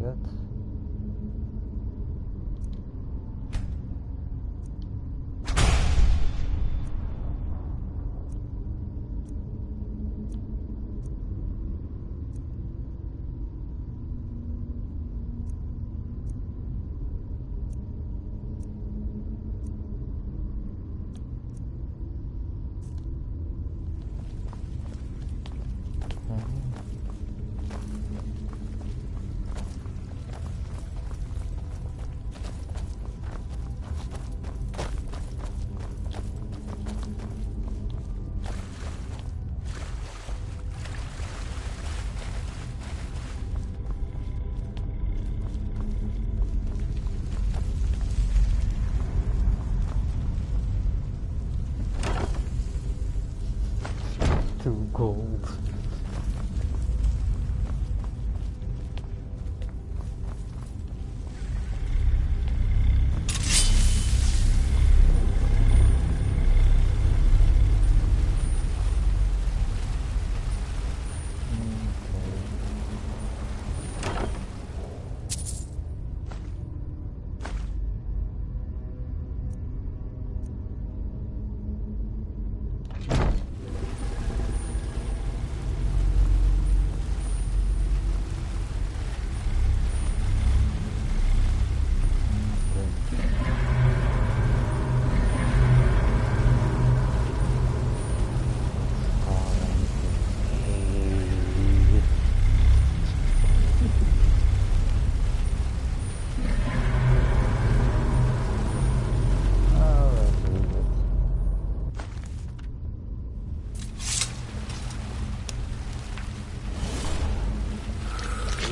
yet. Too cold.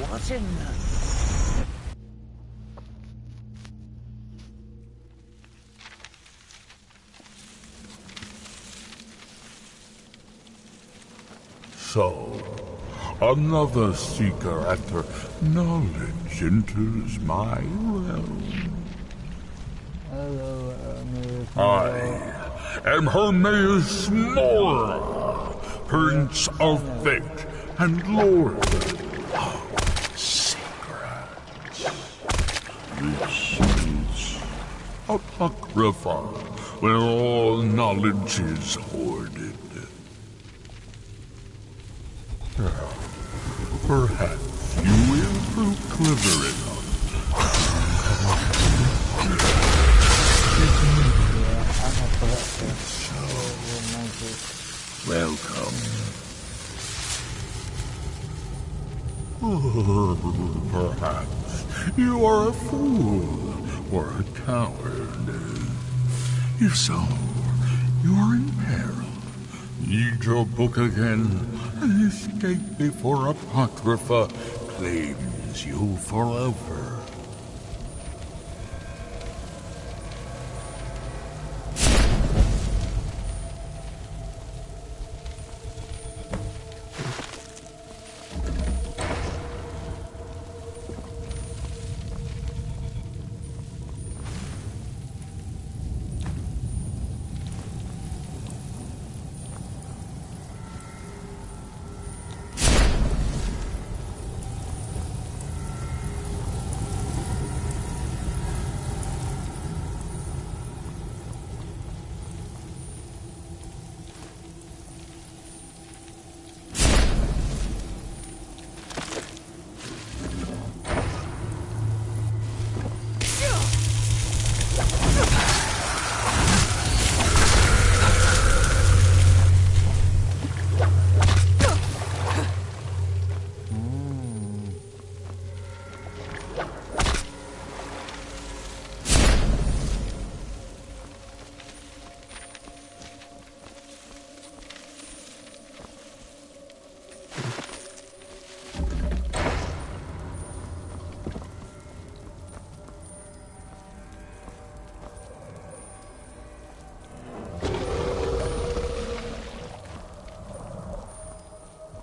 What's in there? So, another seeker after knowledge enters my realm. Hello, I am Hermaeus Mora, Prince of Fate and Lord of Secrets. This is Apocrypha, where all knowledge is hoarded. Perhaps you will prove clever enough. Welcome. Perhaps you are a fool or a coward. If so, you are in peril. Read your book again and escape before Apocrypha claims you forever.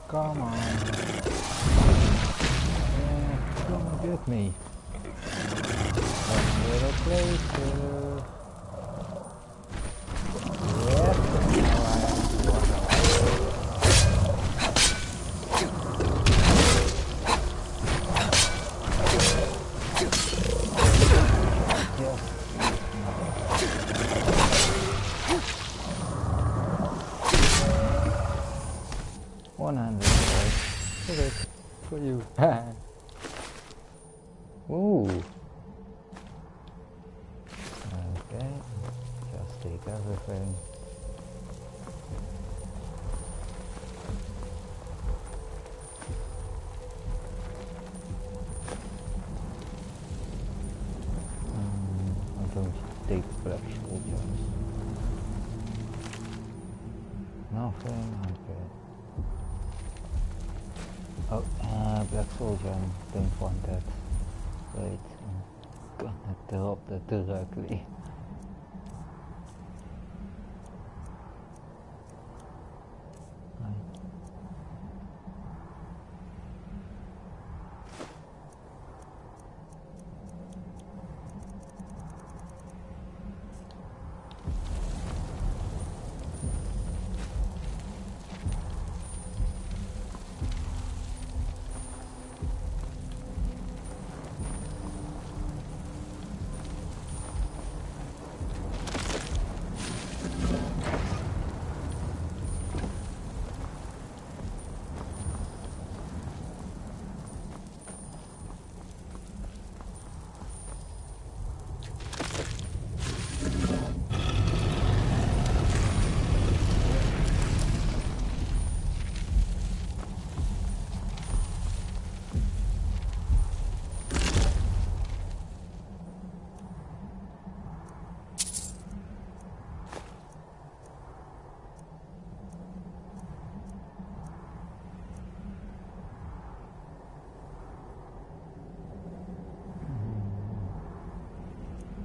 Come on. Come and get me. A little closer. Ooh. Okay, just take everything. I'm going to take black soldiers. Nothing, okay. Oh, black soldier, I don't want that. Wait, I'm gonna drop that directly.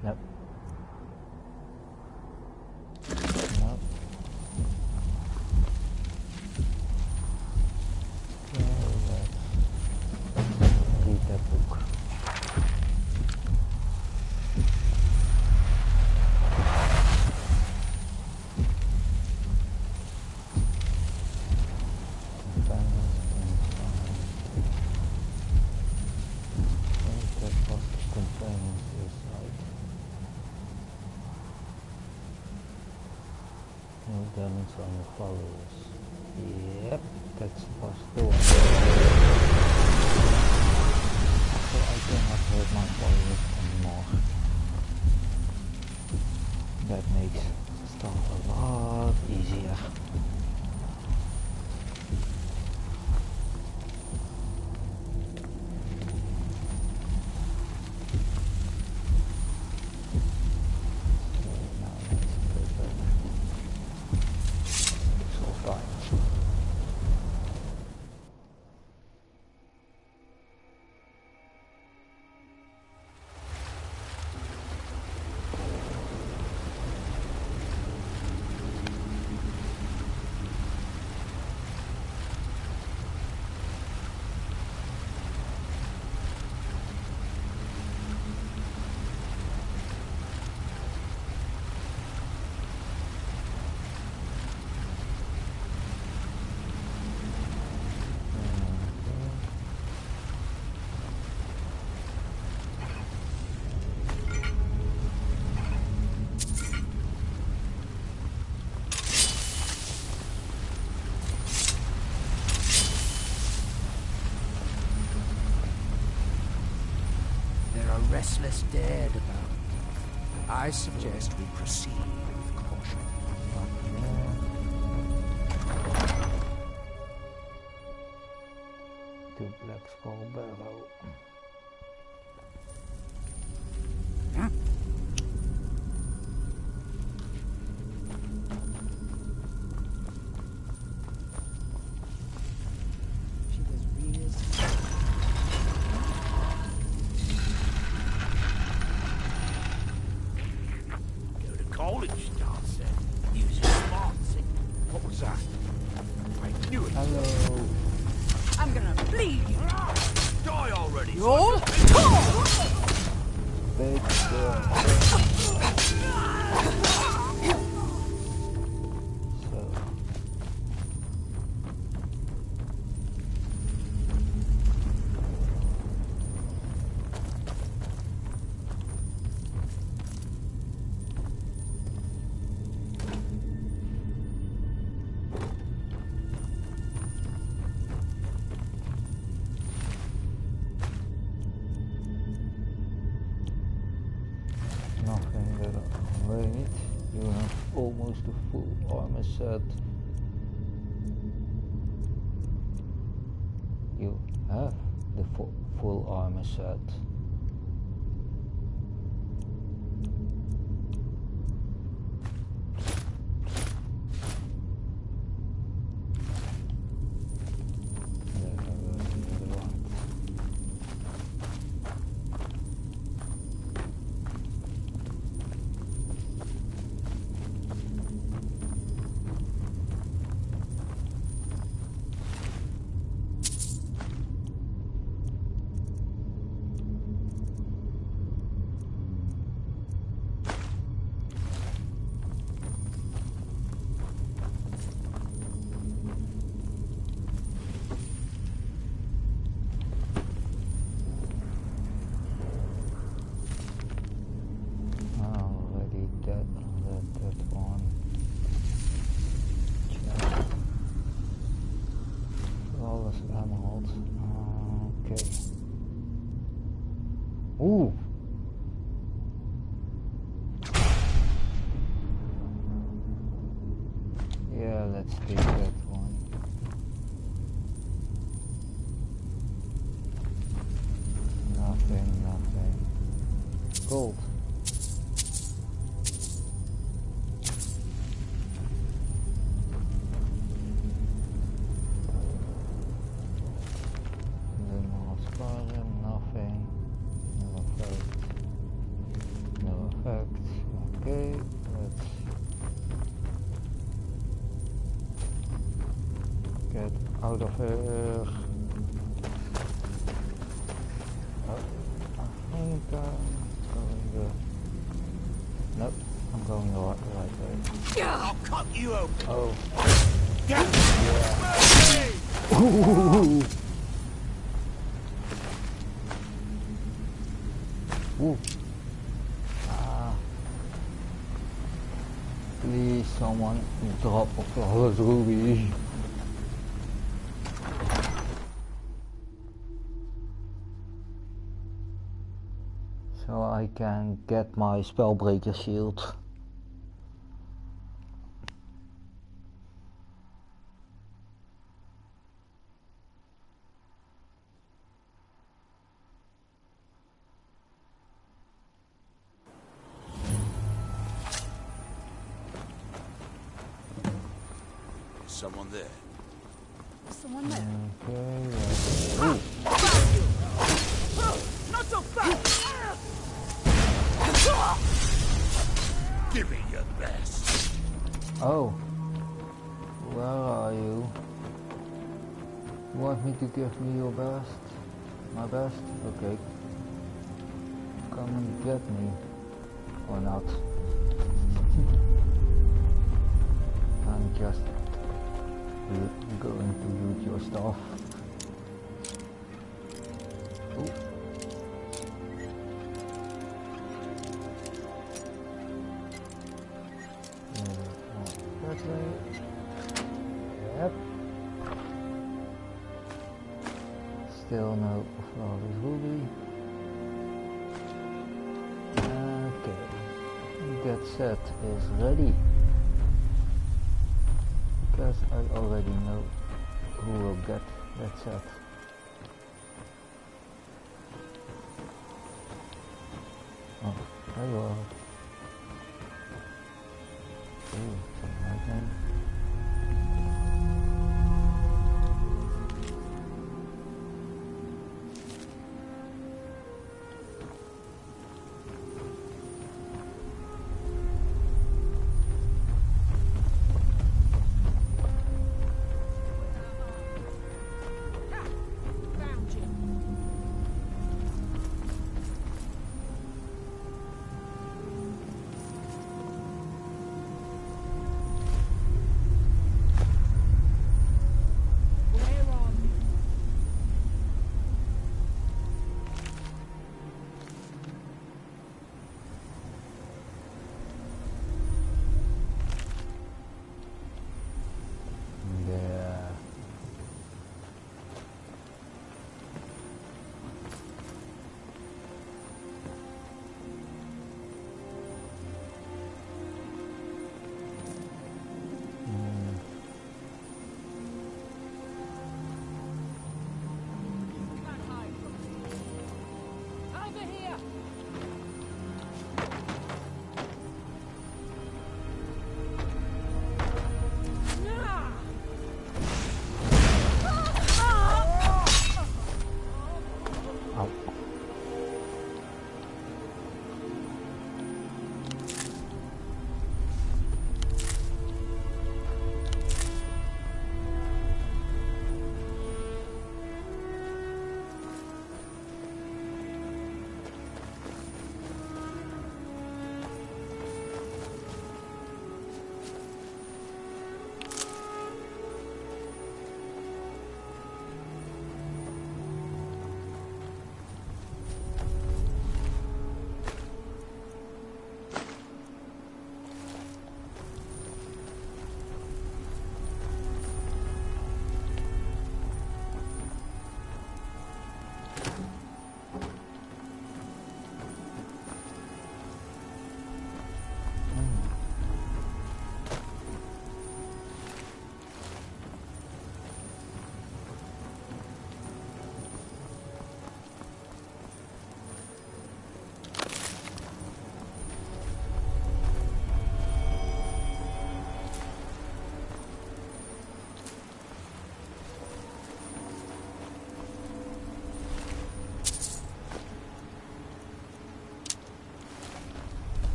Nope. Nope. Let's read that book. Damage on the followers. Yep, that's possible. So I cannot hurt my followers anymore. That makes stuff a lot easier. Restless dead about. I suggest we proceed with caution. To Black Skull Barrow. Huh? She was real. College starts using smart signal. What was that? I knew it. Hello. I'm gonna bleed you. Die already. You're Big nothing that I need. You have almost a full armor set. You have the full armor set. Ooh. Yeah, let's take that one. Nothing. Gold. Skyrim, nothing. No effect. Okay, let's get out of here. I think going the... Nope, I'm going the right way. I'll cut you open. Oh. Yeah. Ooh. Ooh. Please, someone drop a flawless ruby. So I can get my spellbreaker shield. Someone there. Someone there. Okay. Not so fast! Give me your best. Oh. Where are you? You want me to give me your best? My best? Okay. Come and get me. Or not. I'm just going to loot your stuff. Ooh. That way. Yep. Still no flawless ruby. Okay. That set is ready. Because I already know who will get that set. Oh, there you are. Ooh, lightning. Found you.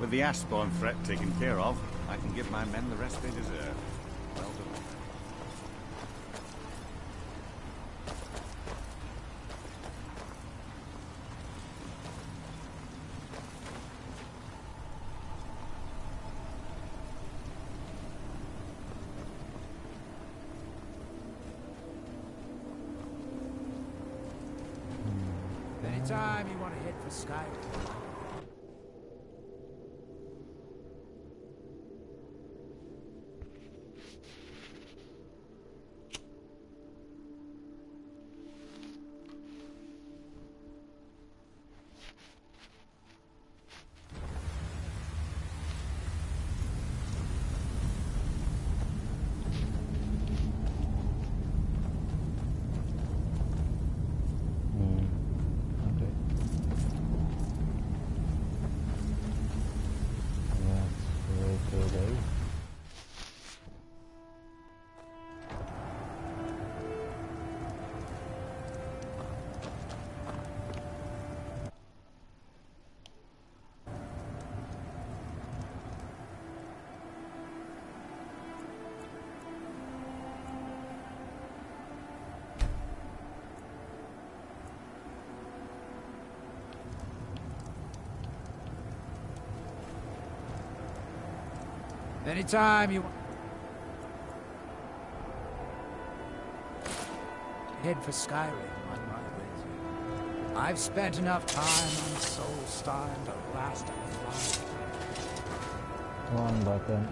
With the Ashbourne threat taken care of, I can give my men the rest they deserve. Well done. Anytime you want to head for Skyrim. Okay. Let's wait till day. Anytime you want. Head for Skyrim on my way. I've spent enough time on Soulstar to last a long time. One button.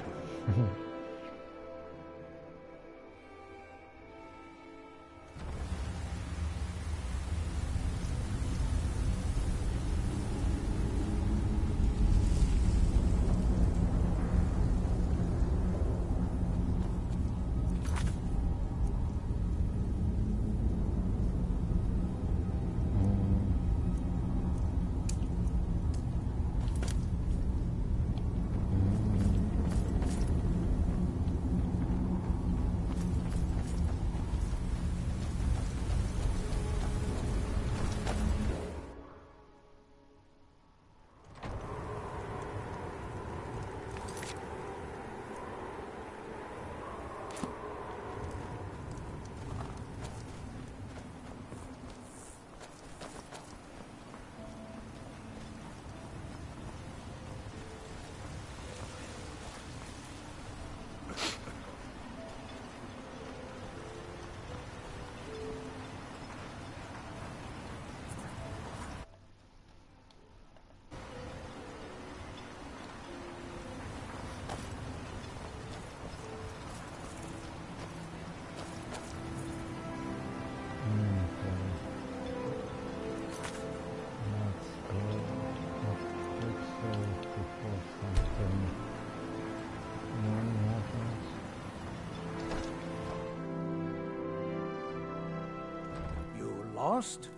Lost?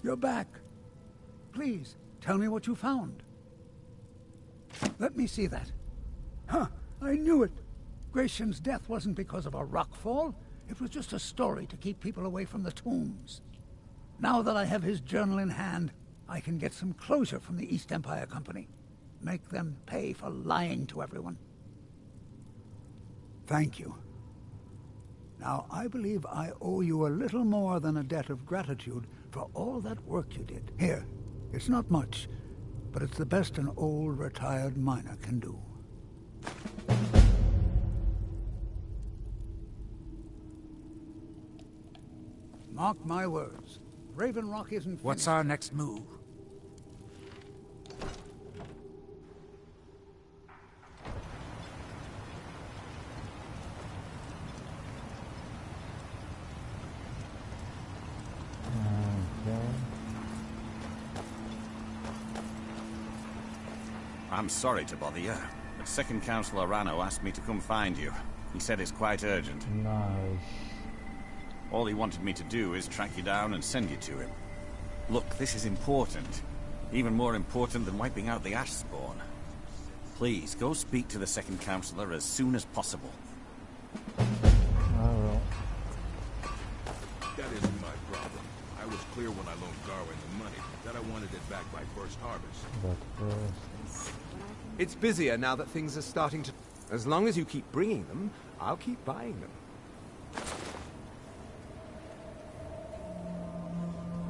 You're back. Please, tell me what you found. Let me see that. Huh, I knew it. Gratian's death wasn't because of a rockfall. It was just a story to keep people away from the tombs. Now that I have his journal in hand, I can get some closure from the East Empire Company. Make them pay for lying to everyone. Thank you. Now, I believe I owe you a little more than a debt of gratitude for all that work you did. Here, it's not much, but it's the best an old retired miner can do. Mark my words, Raven Rock isn't finished. What's our next move? I'm sorry to bother you, but Second Councillor Rano asked me to come find you. He said it's quite urgent. Nice. All he wanted me to do is track you down and send you to him. Look, this is important. Even more important than wiping out the Ashbourne. Please, go speak to the Second Councillor as soon as possible. Alright. That isn't my problem. I was clear when I loaned Garwin the money. Said I wanted it back by first harvest. But first, It's busier now that things are starting to... As long as you keep bringing them, I'll keep buying them.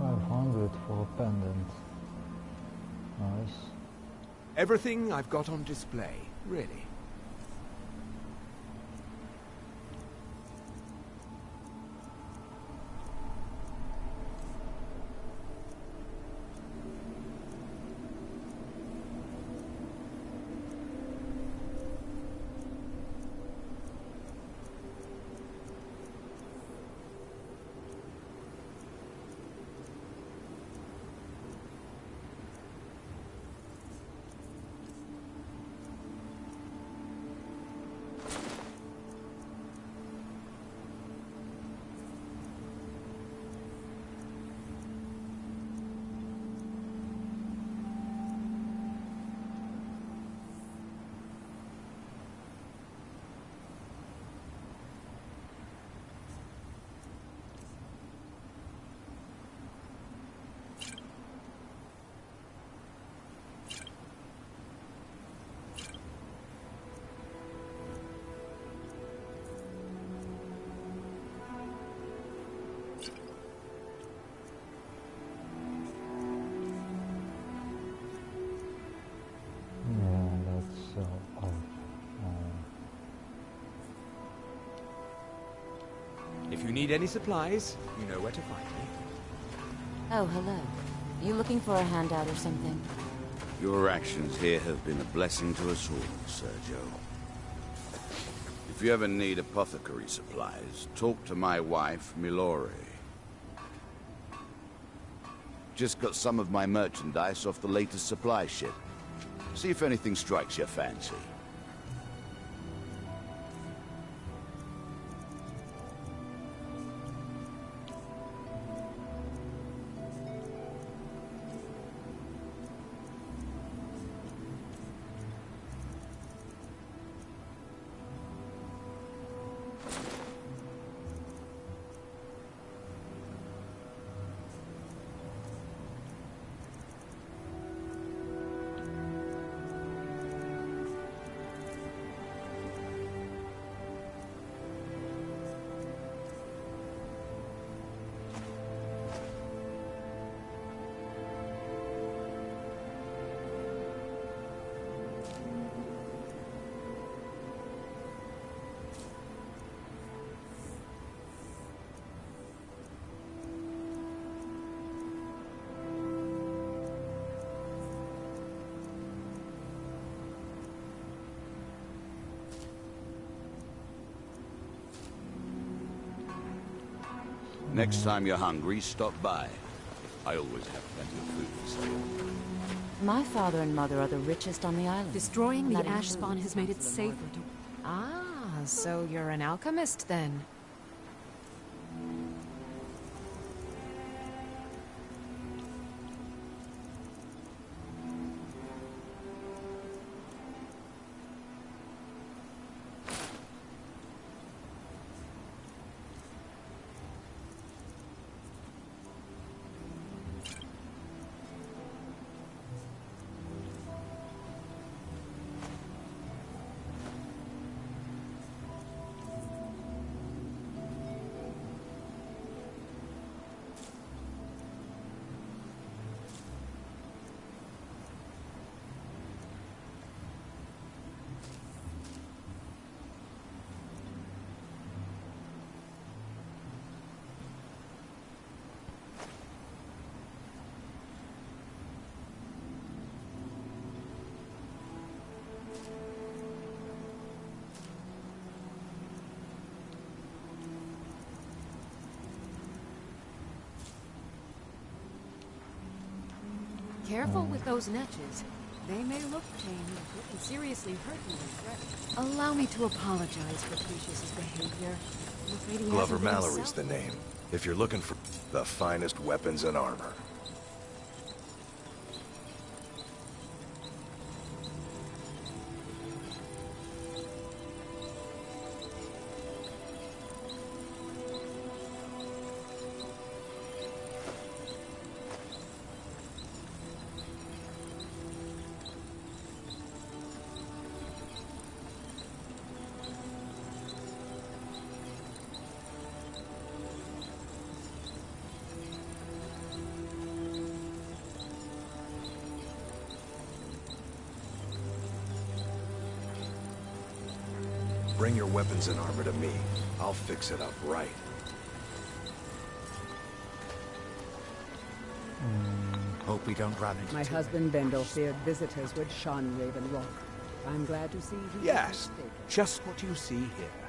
500 for a pendant. Nice. Everything I've got on display, really. Yeah, that's off. If you need any supplies, you know where to find me. Oh, hello. You looking for a handout or something? Your actions here have been a blessing to us all, Sergio. If you ever need apothecary supplies, talk to my wife, Milore. Just got some of my merchandise off the latest supply ship. See if anything strikes your fancy. Next time you're hungry, stop by. I always have plenty of food for sale. My father and mother are the richest on the island. Destroying That the ash spawn includes has made it Counselor safer Morgan. to... Ah, so you're an alchemist then. Careful with those netches. They may look tame, but can seriously hurt you and threaten. Allow me to apologize for Precious' behavior. I'm afraid he Glover hasn't been Mallory's himself. the name. If you're looking for the finest weapons and armor. Bring your weapons and armor to me. I'll fix it up right. Hope we don't run into My husband Bendel feared visitors would shun Raven Rock. I'm glad to see he was Yes, mistaken. just what you see here.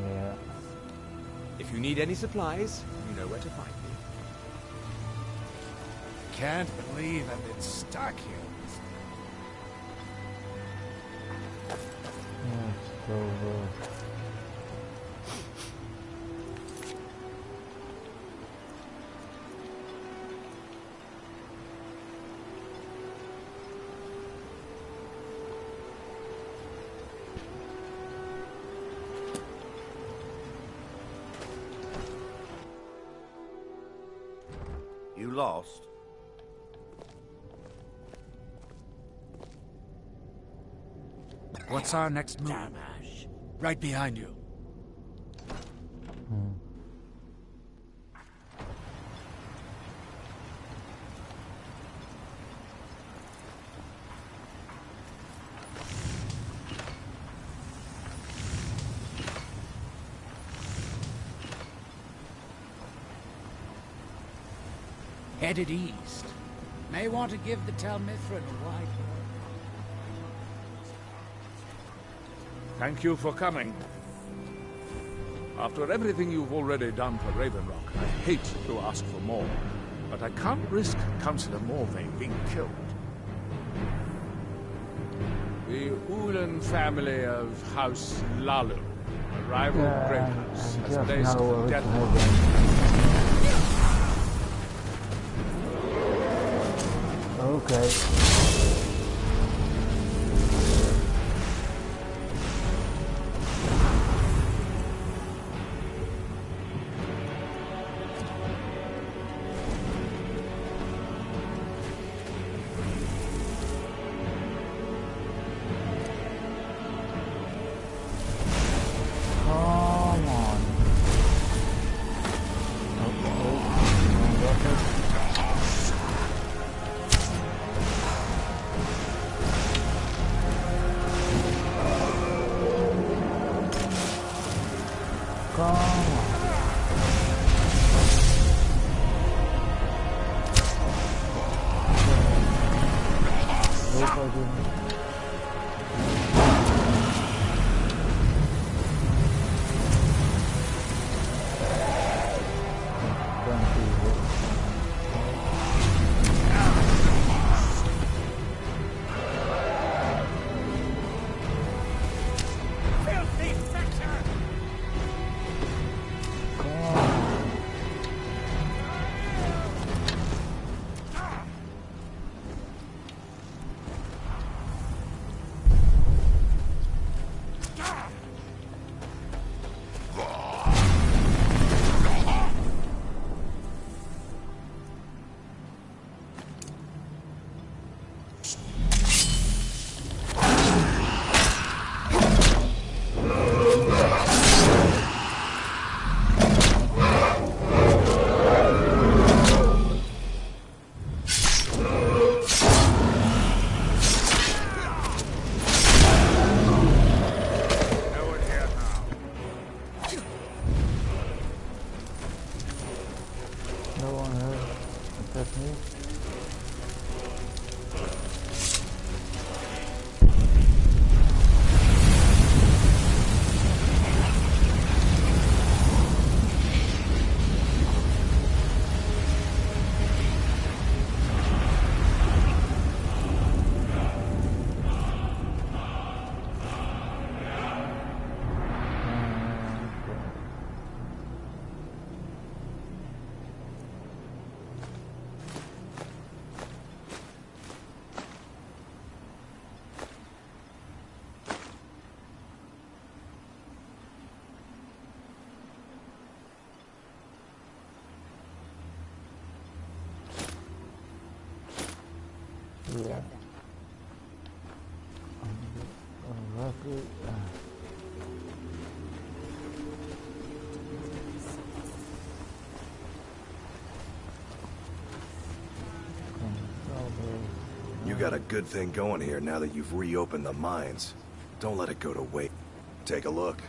Yeah. If you need any supplies, you know where to find me. Can't believe I've been stuck here. That's so good. You lost? What's our next move? Right behind you. Headed east. May want to give the Talmithran a wide berth. Thank you for coming. After everything you've already done for Raven Rock, I hate to ask for more, but I can't risk Councillor Morvain being killed. The Ulan family of House Lalu, a rival Greyhouse, has placed a death Okay. Lucky. You got a good thing going here now that you've reopened the mines. Don't let it go to waste. Take a look.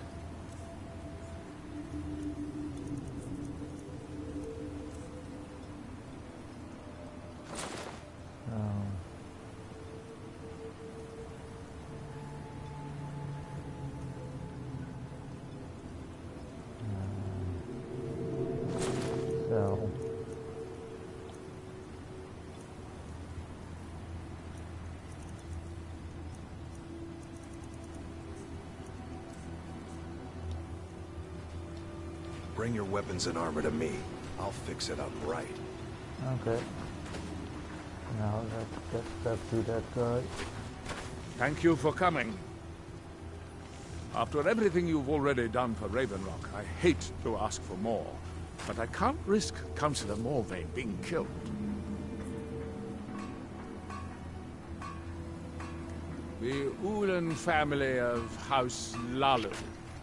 Bring your weapons and armor to me. I'll fix it up right. Okay. Now let's get back to that guy. Thank you for coming. After everything you've already done for Ravenrock, I hate to ask for more, but I can't risk Councillor Morvayn being killed. The Ulan family of House Lalu,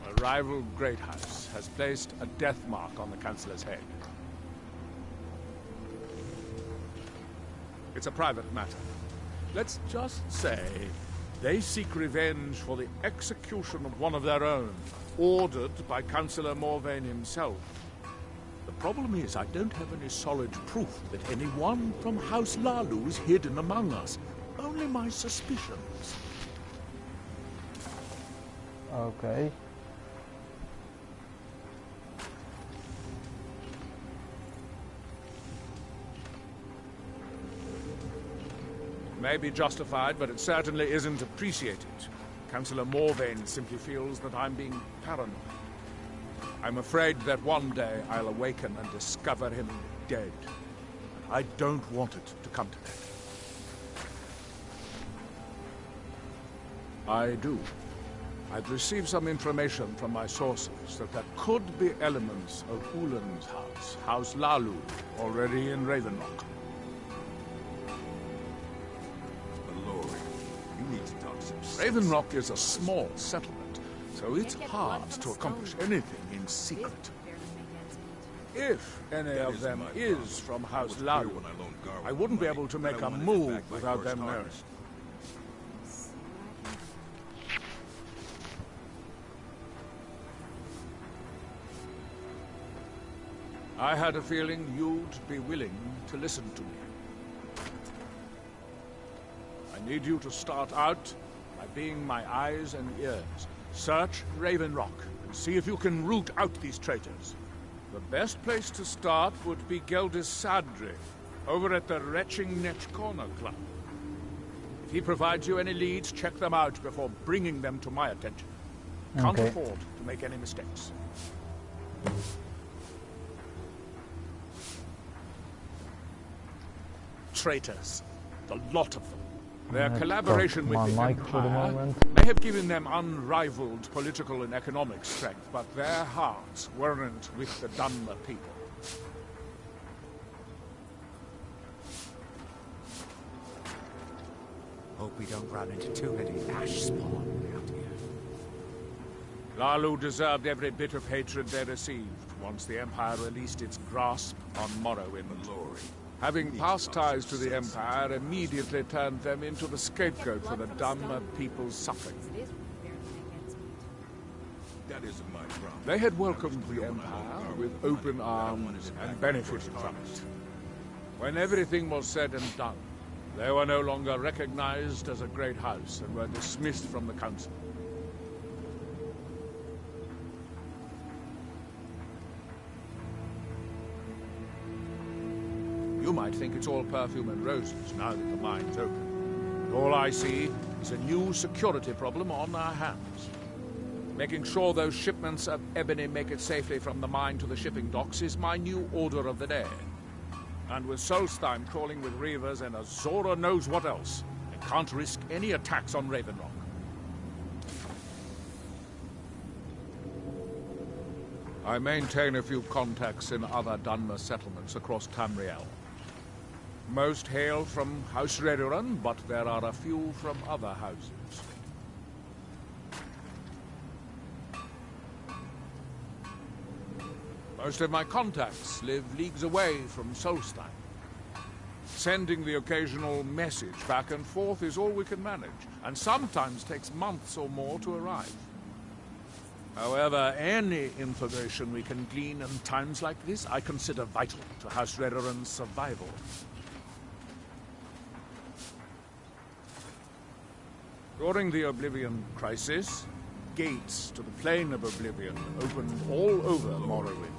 a rival great house, has placed a death mark on the Councillor's head. It's a private matter. Let's just say they seek revenge for the execution of one of their own, ordered by Councillor Morvayn himself. The problem is I don't have any solid proof that anyone from House Lalu is hidden among us. Only my suspicions. Okay. May be justified, but it certainly isn't appreciated. Councillor Morvayn simply feels that I'm being paranoid. I'm afraid that one day I'll awaken and discover him dead. I don't want it to come to that. I do. I've received some information from my sources that there could be elements of Ulan's house, House Lalu, already in Ravenrock. Ravenrock is a small settlement, so it's hard to accomplish anything in secret. If any of them is from House Lalu, I wouldn't be able to make a move without them knowing. I had a feeling you'd be willing to listen to me. I need you to start out by being my eyes and ears. Search Ravenrock and see if you can root out these traitors. The best place to start would be Geldis Sadri, over at the Retching Net Corner Club. If he provides you any leads, check them out before bringing them to my attention. Can't afford to make any mistakes. Traitors. The lot of them. Their collaboration with the Empire may have given them unrivaled political and economic strength, but their hearts weren't with the Dunmer people. Hope we don't run into too many ash spawn out here. Lalu deserved every bit of hatred they received once the Empire released its grasp on Morrowind. Having past ties to the Empire immediately turned them into the scapegoat for the Dunmer people's suffering. They had welcomed the Empire with open arms and benefited from it. When everything was said and done, they were no longer recognized as a great house and were dismissed from the council. You might think it's all perfume and roses now that the mine's open. But all I see is a new security problem on our hands. Making sure those shipments of ebony make it safely from the mine to the shipping docks is my new order of the day. And with Solstheim crawling with reavers and Azora knows what else, I can't risk any attacks on Ravenrock. I maintain a few contacts in other Dunmer settlements across Tamriel. Most hail from House Redoran, but there are a few from other houses. Most of my contacts live leagues away from Solstein. Sending the occasional message back and forth is all we can manage, and sometimes takes months or more to arrive. However, any information we can glean in times like this, I consider vital to House Redoran's survival. During the Oblivion Crisis, gates to the Plane of Oblivion opened all over Morrowind.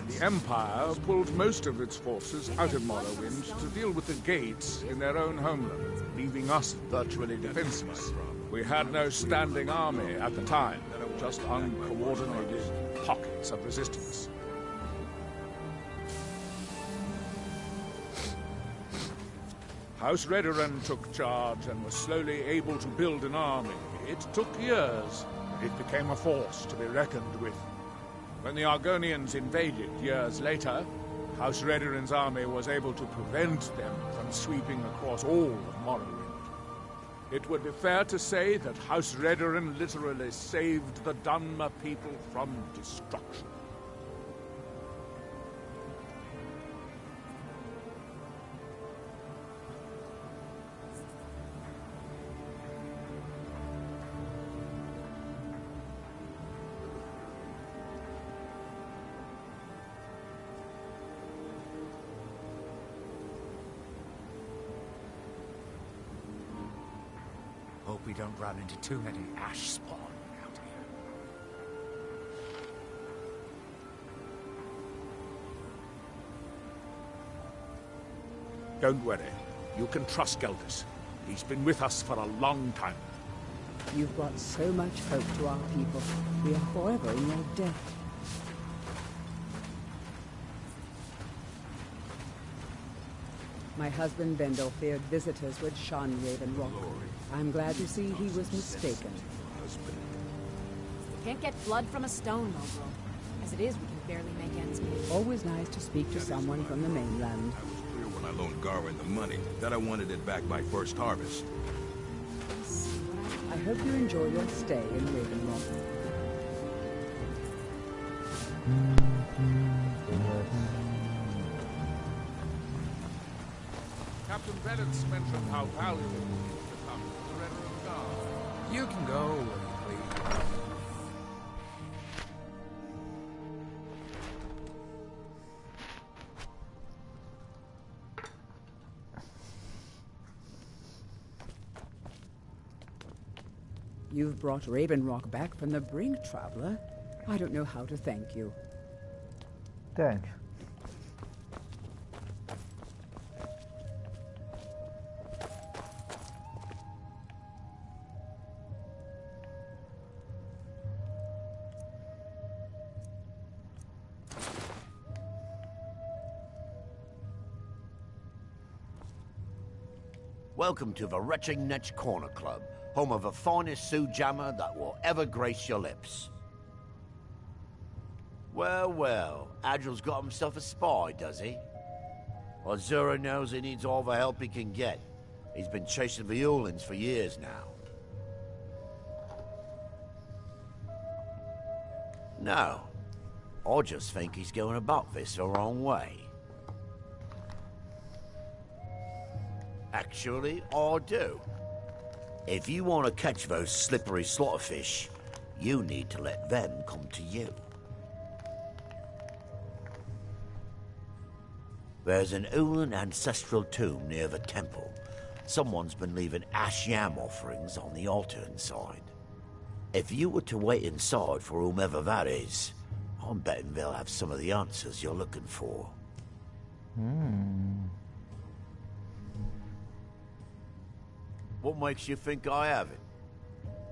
The Empire pulled most of its forces out of Morrowind to deal with the gates in their own homeland, leaving us virtually defenseless. We had no standing army at the time, just uncoordinated pockets of resistance. House Redoran took charge and was slowly able to build an army. It took years, but it became a force to be reckoned with. When the Argonians invaded years later, House Redoran's army was able to prevent them from sweeping across all of Morrowind. It would be fair to say that House Redoran literally saved the Dunmer people from destruction. Hope we don't run into too many ash spawn out here. Don't worry. You can trust Geldis. He's been with us for a long time. You've brought so much hope to our people. We are forever in your debt. My husband Bendel feared visitors would shun Ravenrock. I'm glad to see he was mistaken. Can't get blood from a stone, Mogul. As it is, we can barely make ends meet. Always nice to speak to someone from the mainland. I was clear when I loaned Garwin the money that I wanted it back by first harvest. I hope you enjoy your stay in Ravenrock. Captain Bennett mentioned how valuable it is to come to the Redoran Guard. You can go where you please. You've brought Ravenrock back from the brink, traveler. I don't know how to thank you. Thanks. Welcome to the Retching Netch Corner Club, home of the finest Sioux jammer that will ever grace your lips. Well, well, Adril's got himself a spy, does he? Well, Zura knows he needs all the help he can get. He's been chasing the Ulins for years now. No, I just think he's going about this the wrong way. Actually, I do. If you want to catch those slippery slaughterfish, you need to let them come to you. There's an Ulin ancestral tomb near the temple. Someone's been leaving ash yam offerings on the altar inside. If you were to wait inside for whomever that is, I'm betting they'll have some of the answers you're looking for. What makes you think I haven't?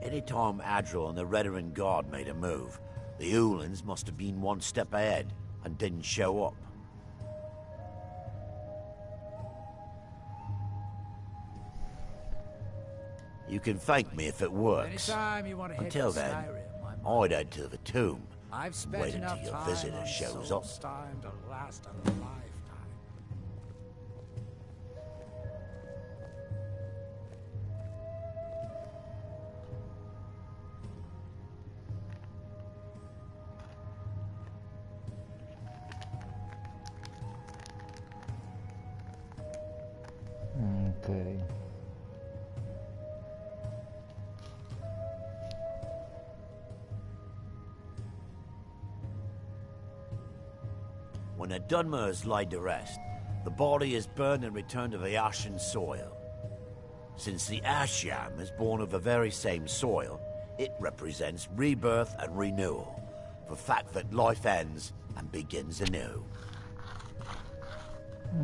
Anytime Adril and the Redoran Guard made a move, the Ulins must have been one step ahead and didn't show up. You can thank me if it works. Anytime you want to head Until to then, Skyrim, I'd head to the tomb. I've spent Wait enough until your time visitor on shows up. Solstheim to last a lifetime. Okay. When a Dunmer is laid to rest, the body is burned and returned to the ashen soil. Since the ash yam is born of the very same soil, it represents rebirth and renewal, the fact that life ends and begins anew.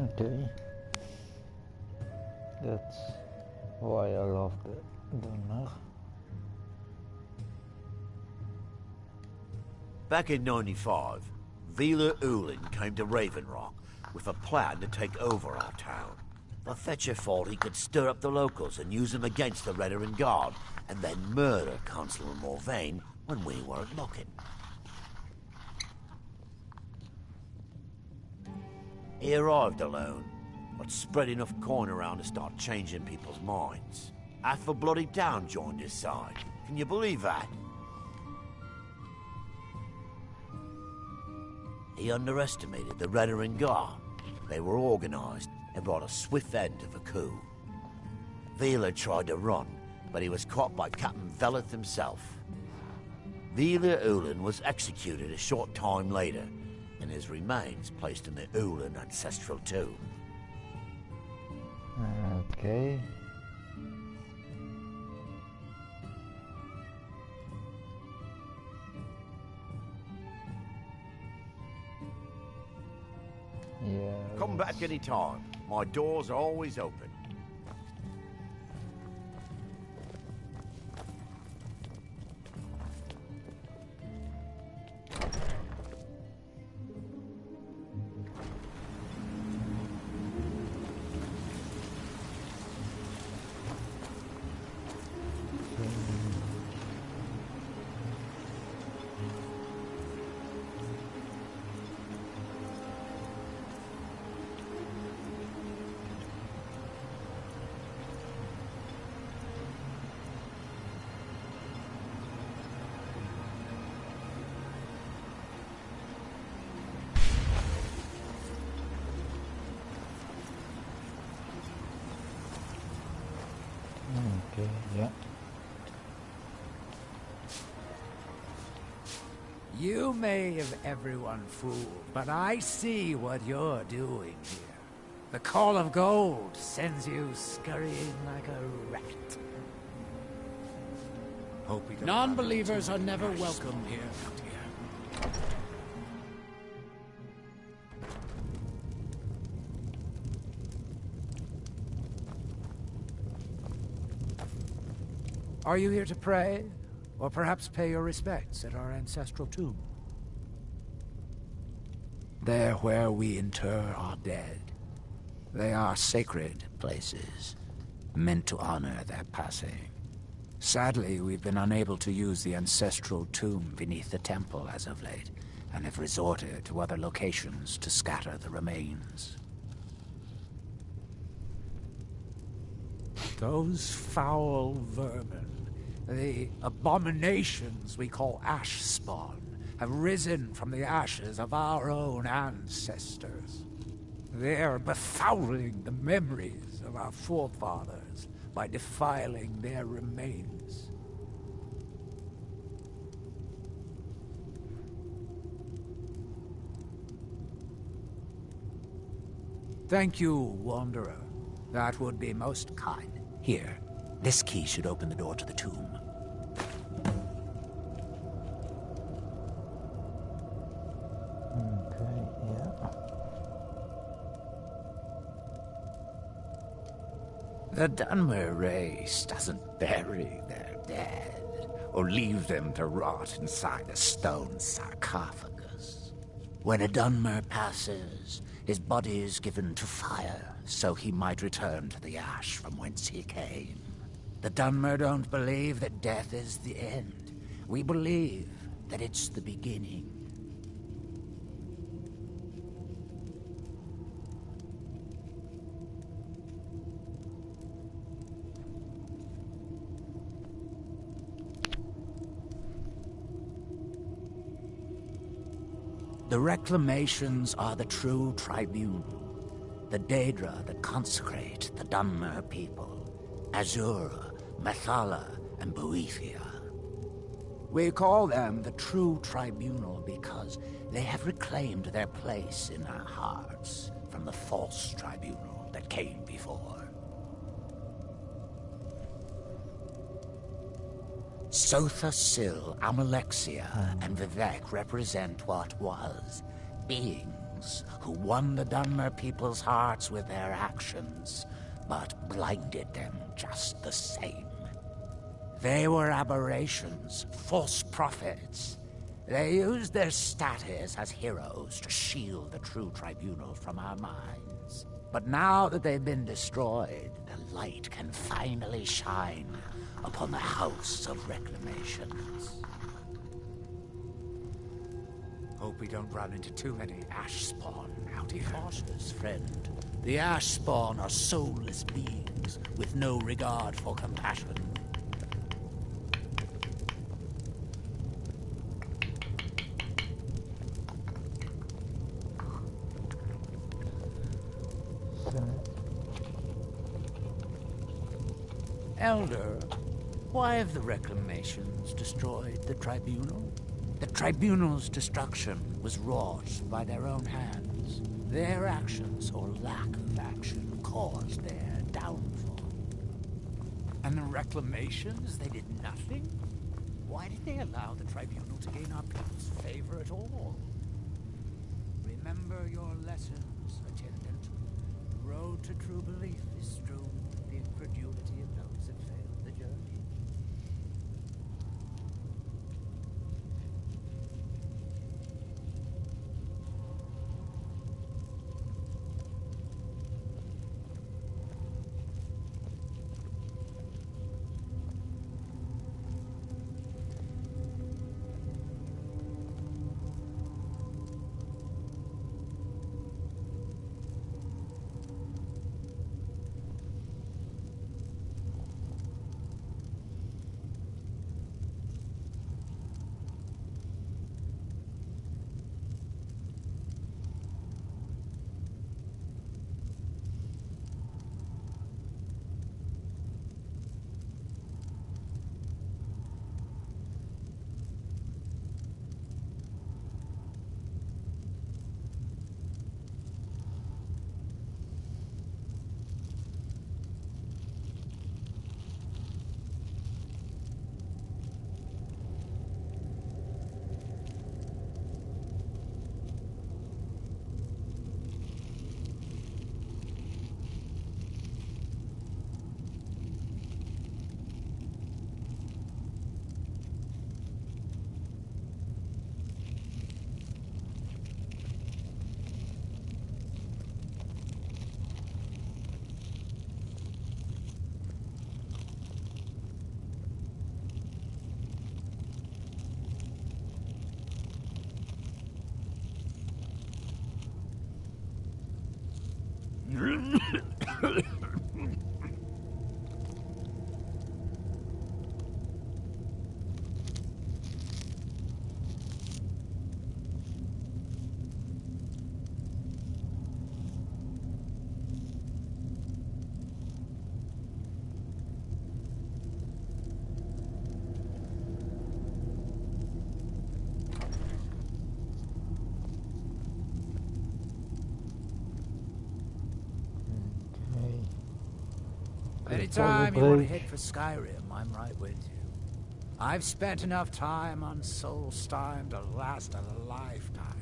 Okay. That's why I love the Dunmer. Back in 95, Vila Ulin came to Raven Rock with a plan to take over our town. The Fetcher thought he could stir up the locals and use them against the Redoran Guard, and then murder Constable Morvain when we weren't looking. He arrived alone, but spread enough coin around to start changing people's minds. Half a bloody town joined his side. Can you believe that? He underestimated the Redoran Guard. They were organized and brought a swift end to the coup. Vila tried to run, but he was caught by Captain Veleth himself. Vila Ulin was executed a short time later, and his remains placed in the Ulin ancestral tomb. Okay. Yeah. Come back any time. My doors are always open. Okay, yeah. You may have everyone fooled, but I see what you're doing here. The Call of Gold sends you scurrying like a rat. Hope we don't Non-believers are never welcome here. Are you here to pray? Or perhaps pay your respects at our ancestral tomb? There where we inter our dead. They are sacred places, meant to honor their passing. Sadly, we've been unable to use the ancestral tomb beneath the temple as of late, and have resorted to other locations to scatter the remains. Those foul vermin, the abominations we call ash spawn, have risen from the ashes of our own ancestors. They are befouling the memories of our forefathers by defiling their remains. Thank you, Wanderer. That would be most kind. Here, this key should open the door to the tomb. Okay, yeah. The Dunmer race doesn't bury their dead, or leave them to rot inside a stone sarcophagus. When a Dunmer passes, his body is given to fire, so he might return to the ash from whence he came. The Dunmer don't believe that death is the end. We believe that it's the beginning. The reclamations are the true tribunal. the Daedra that consecrate the Dunmer people, Azura, Methala, and Boethia. We call them the True Tribunal because they have reclaimed their place in our hearts from the false tribunal that came before. Sotha Sil, Amalexia, and Vivek represent what was. Beings who won the Dunmer people's hearts with their actions, but blinded them just the same. They were aberrations, false prophets. They used their status as heroes to shield the true tribunal from our minds. But now that they've been destroyed, the light can finally shine upon the House of Reclamations. Hope we don't run into too many Ash Spawn out here. Be cautious, friend. The Ash Spawn are soulless beings with no regard for compassion. Elder, why have the Reclamations destroyed the Tribunal? The Tribunal's destruction was wrought by their own hands. Their actions, or lack of action, caused their downfall. And the Reclamations, they did nothing? Why did they allow the Tribunal to gain our people's favor at all? Remember your lessons, attendant. The road to true belief is strewn with the incredulity of those that failed the journey. Anytime you want to head for Skyrim, I'm right with you. I've spent enough time on Solstheim to last a lifetime.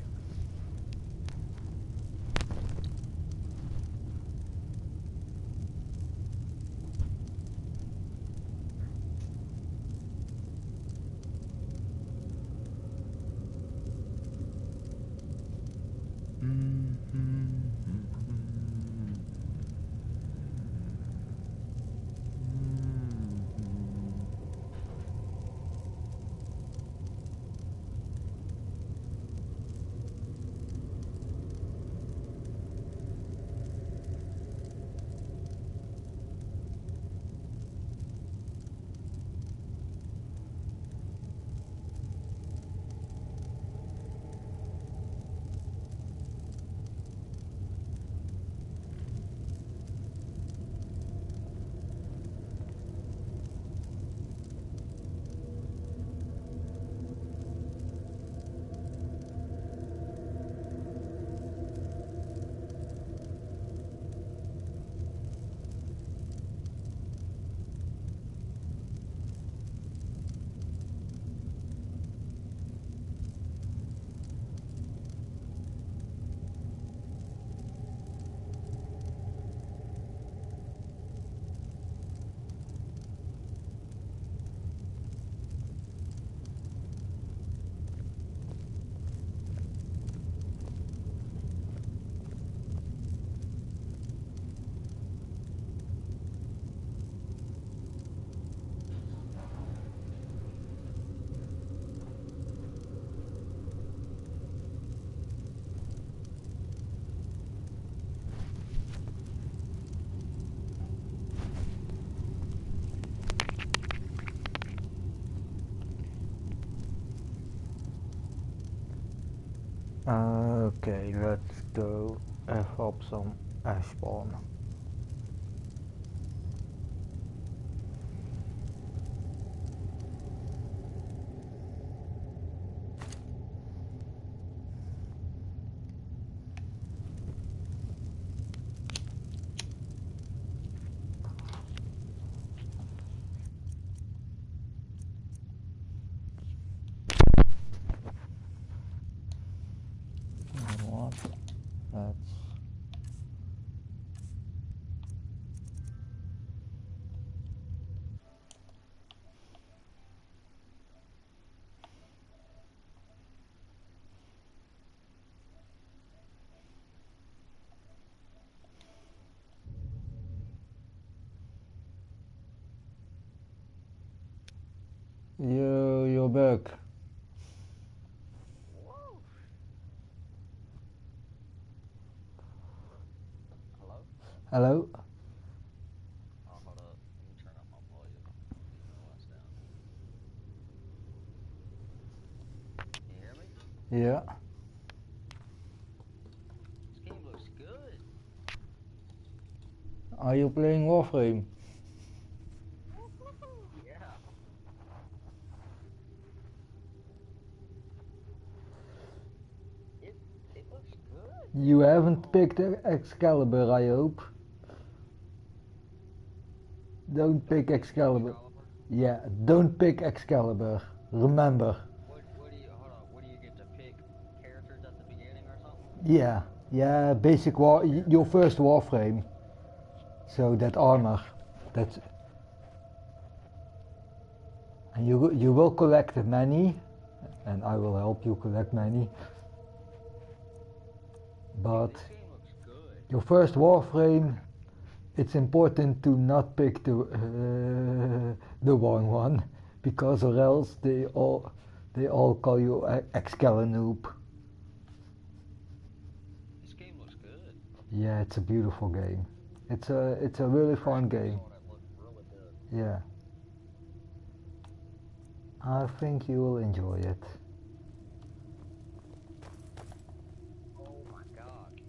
Okay, let's go F up some ash spawn. What? That's you're back. Hello? Yeah. Are you playing Warframe? You haven't picked Excalibur, I hope. Don't pick Excalibur. Yeah, don't pick Excalibur. Remember. Yeah, basic war, your first Warframe. So that armor, that's, and you will collect many, and I will help you collect many. But your first Warframe, it's important to not pick the wrong one, because or else they all call you Excalibur. This game looks good. Yeah, it's a beautiful game. It's a really fun game. Yeah. I think you will enjoy it. Oh my god.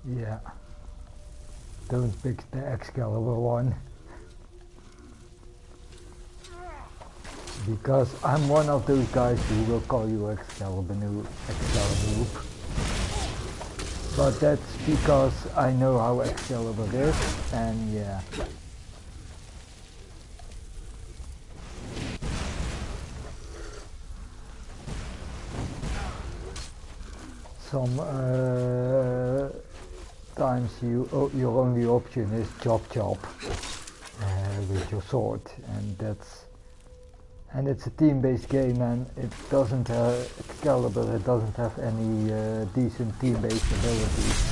Yeah. Don't pick the Excalibur one. Because I'm one of those guys who will call you Excalibur. But that's because I know how Excalibur is, and yeah. Some times your only option is chop with your sword, and it's a team-based game, and it doesn't Excalibur. It doesn't have any decent team-based abilities.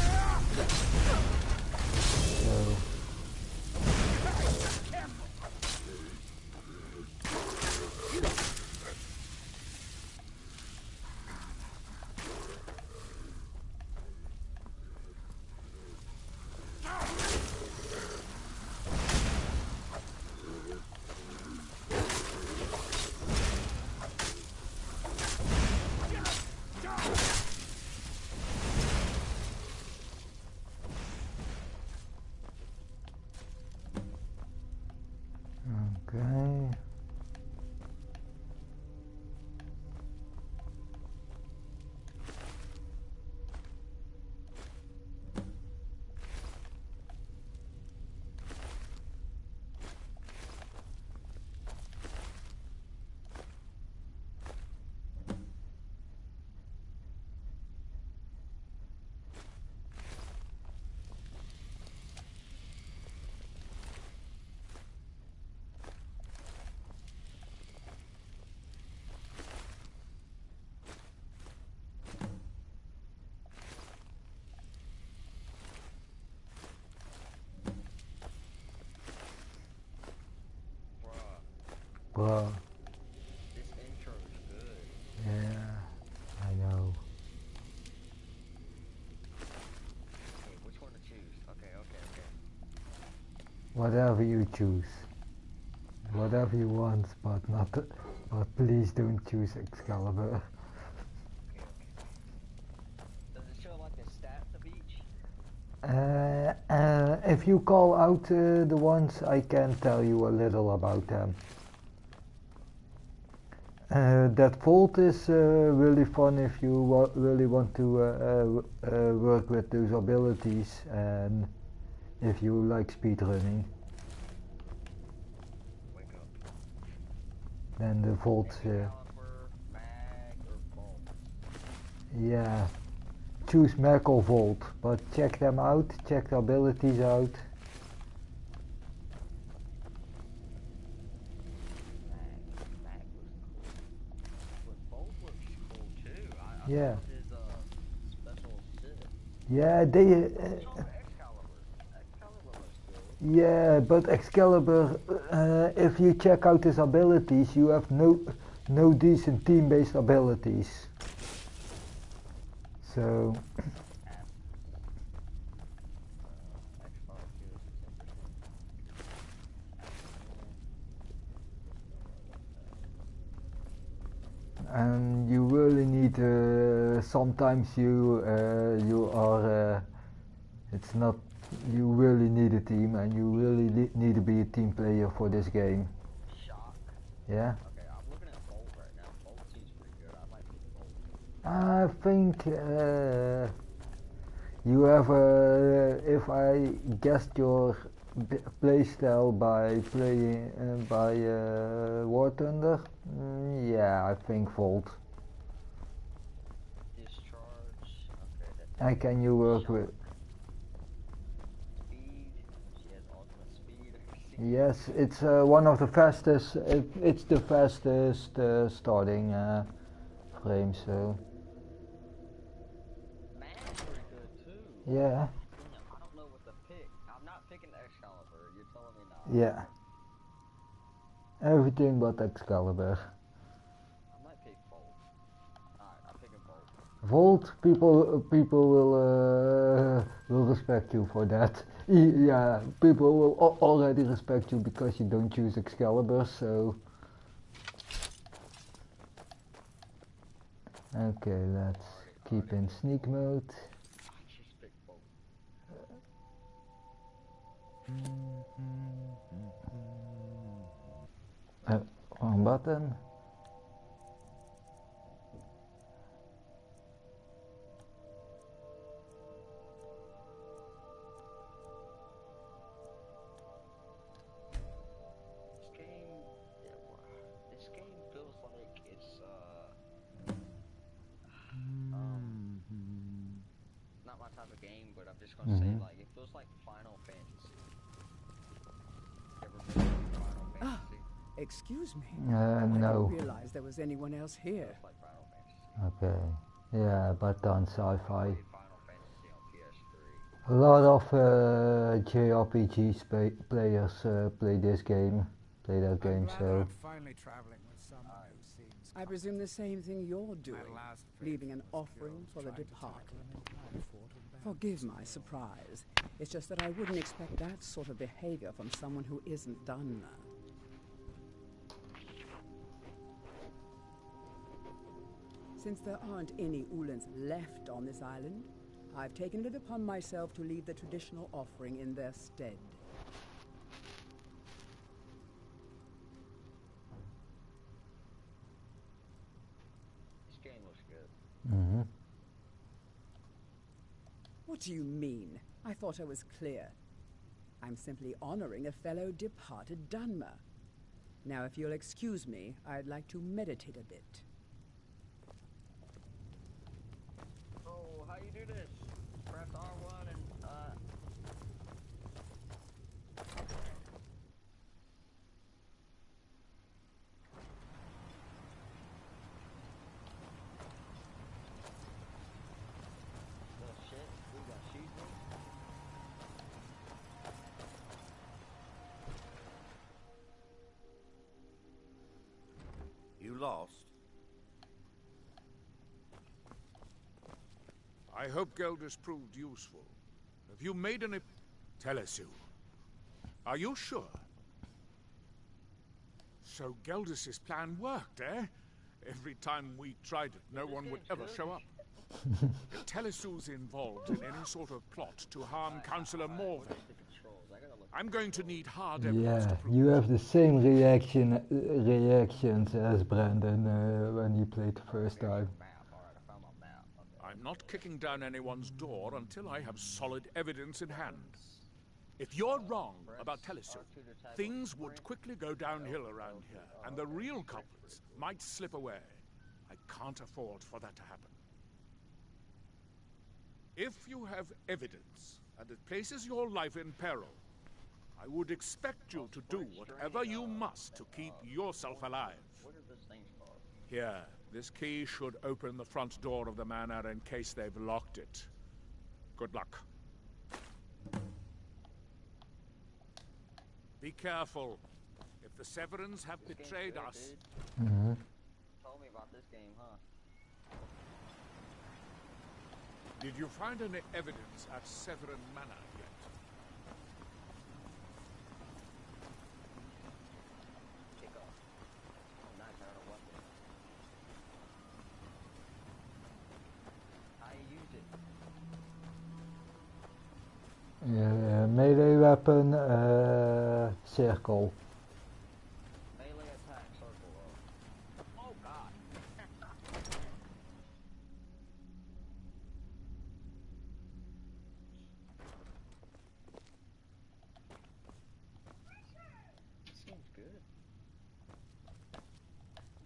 So. Bro. This intro is good. Yeah, I know. Okay, which one to choose? Okay. Whatever you choose. Whatever you want, but not. But please don't choose Excalibur. Does it show like the stats of each? If you call out the ones, I can tell you a little about them. That Vault is really fun if you really want to work with those abilities and if you like speedrunning. Then the Vault. Yeah. Choose Mag or Vault, but check them out, check the abilities out. Yeah. Yeah, they. Yeah, but Excalibur, if you check out his abilities, you have no decent team-based abilities. So. And you really need. Sometimes you are. It's not. You really need a team, and you really need to be a team player for this game. Yeah. Okay, I'm looking at Bolt right now. Bolt seems pretty good. I might pick Bolt. I think you have. If I guessed your playstyle by playing by War Thunder, yeah, I think Volt. Discharge. Okay, that's. How can you work with? Speed. She has ultimate speed. Yes, it's one of the fastest. It's the fastest starting frame. So. Man's pretty good too. Yeah. I don't know what to pick. I'm not picking Excalibur. You're telling me now. Yeah. Everything but Excalibur. I might pick Bolt. Alright, I'm picking Bolt. Volt, people will respect you for that. Yeah, people will already respect you because you don't choose Excalibur, so. Okay, let's keep in sneak mode. Wrong button. This game feels like it's not my type of game, but I'm just gonna say like it feels like Final Fantasy. Ever been to Final Fantasy? Excuse me. No. I didn't realize there was anyone else here. Like Final Fantasy. Okay. Yeah, but on sci-fi. Final Fantasy on PS3. A lot of JRPG players play this game, play that game, so. Finally traveling with someone who seems. I presume the same thing you're doing, leaving an offering for the departed. Forgive my surprise. It's just that I wouldn't expect that sort of behavior from someone who isn't Dunmer. Since there aren't any Ulans left on this island, I've taken it upon myself to leave the traditional offering in their stead. This game looks good. Mm-hmm. What do you mean? I thought I was clear. I'm simply honoring a fellow departed Dunmer. Now, if you'll excuse me, I'd like to meditate a bit. Oh, how you do this? Press R1 and oh shit, we got shoot me. lost? I hope Geldis proved useful. Have you made any... Tell us you. Are you sure? So Geldis' plan worked, eh? Every time we tried it, no one would ever show up. Telesu's involved in any sort of plot to harm Councillor Morven. I'm going to need hard evidence Yeah, to prove you have the same reactions as Brandon when he played the first time. I'm not kicking down anyone's door until I have solid evidence in hand. If you're wrong about Telesu, things would quickly go downhill around here, and the real culprits might slip away. I can't afford for that to happen. If you have evidence, and it places your life in peril, I would expect you to do whatever you must to keep yourself alive. Here, this key should open the front door of the manor in case they've locked it. Good luck. Be careful. If the Severans have betrayed us... Told me about this game, huh? Did you find any evidence at Severan Manor yet? Kick off. I'm not trying to weapon. How you use it? Melee weapon, circle. Melee attack, circle. Oh god. Seems good.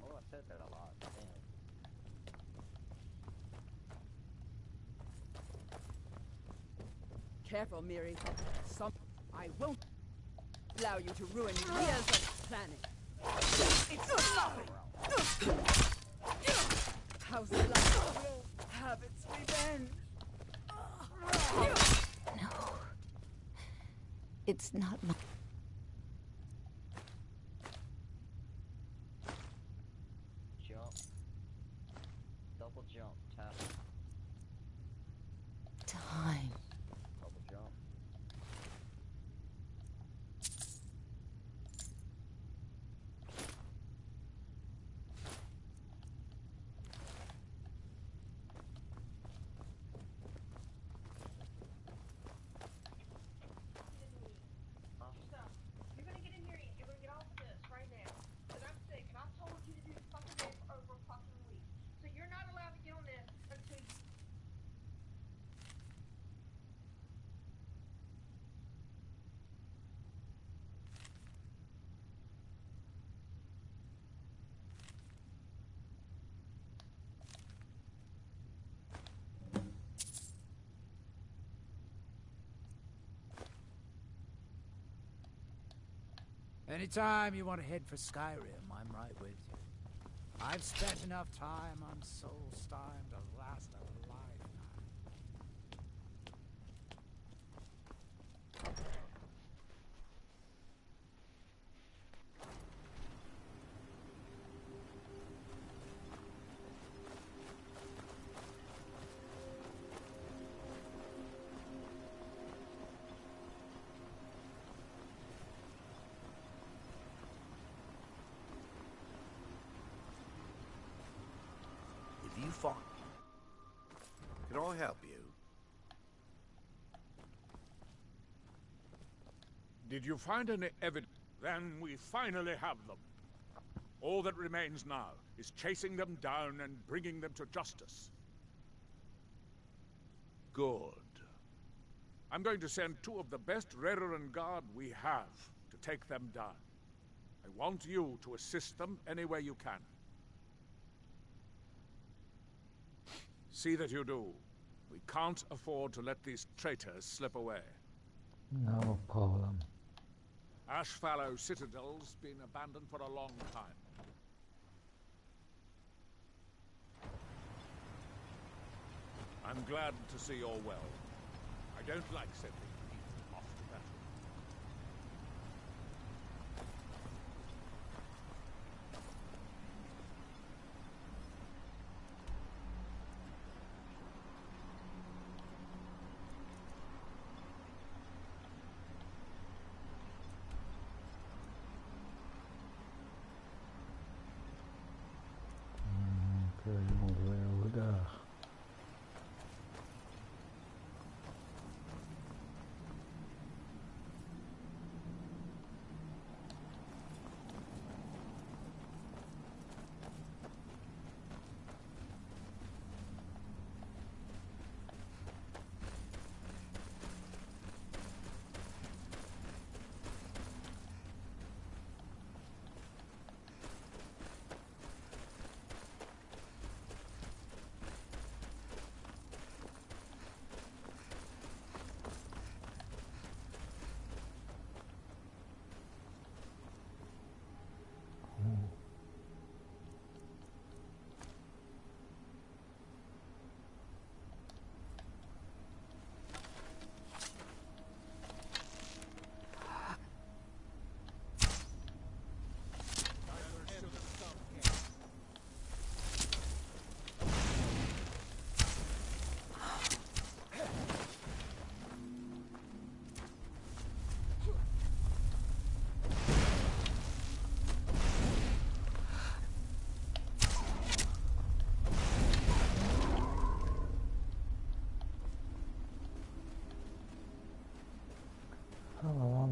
Oh, I said that a lot. Damn. Careful, Miri. I won't allow you to ruin years of planning. It's nothing. How's life will have its revenge? No. It's not my... Jump. Double jump. Tap. Time. Double jump. You're gonna get in here and you're gonna get off of this right now. Because I'm sick and I've told you to do this fucking thing for over a fucking week. So you're not allowed to get on this until you... Anytime you want to head for Skyrim, I'm right with you. I've spent enough time on Soulstein to last a lifetime. If you find... Can I help you? Did you find any evidence? Then we finally have them. All that remains now is chasing them down and bringing them to justice. Good. I'm going to send two of the best Rerenn Guard we have to take them down. I want you to assist them any way you can. See that you do. We can't afford to let these traitors slip away. No problem. Ashfallow Citadel's been abandoned for a long time. I'm glad to see you're well. I don't like sending people off to battle.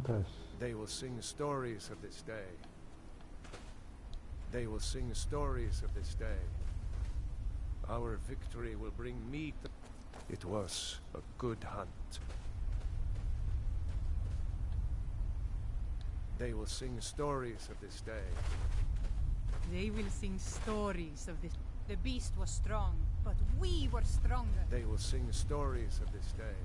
compass. They will sing stories of this day. They will sing stories of this day. Our victory will bring meat. It was a good hunt. They will sing stories of this day. They will sing stories of this. The beast was strong, but we were stronger. They will sing stories of this day.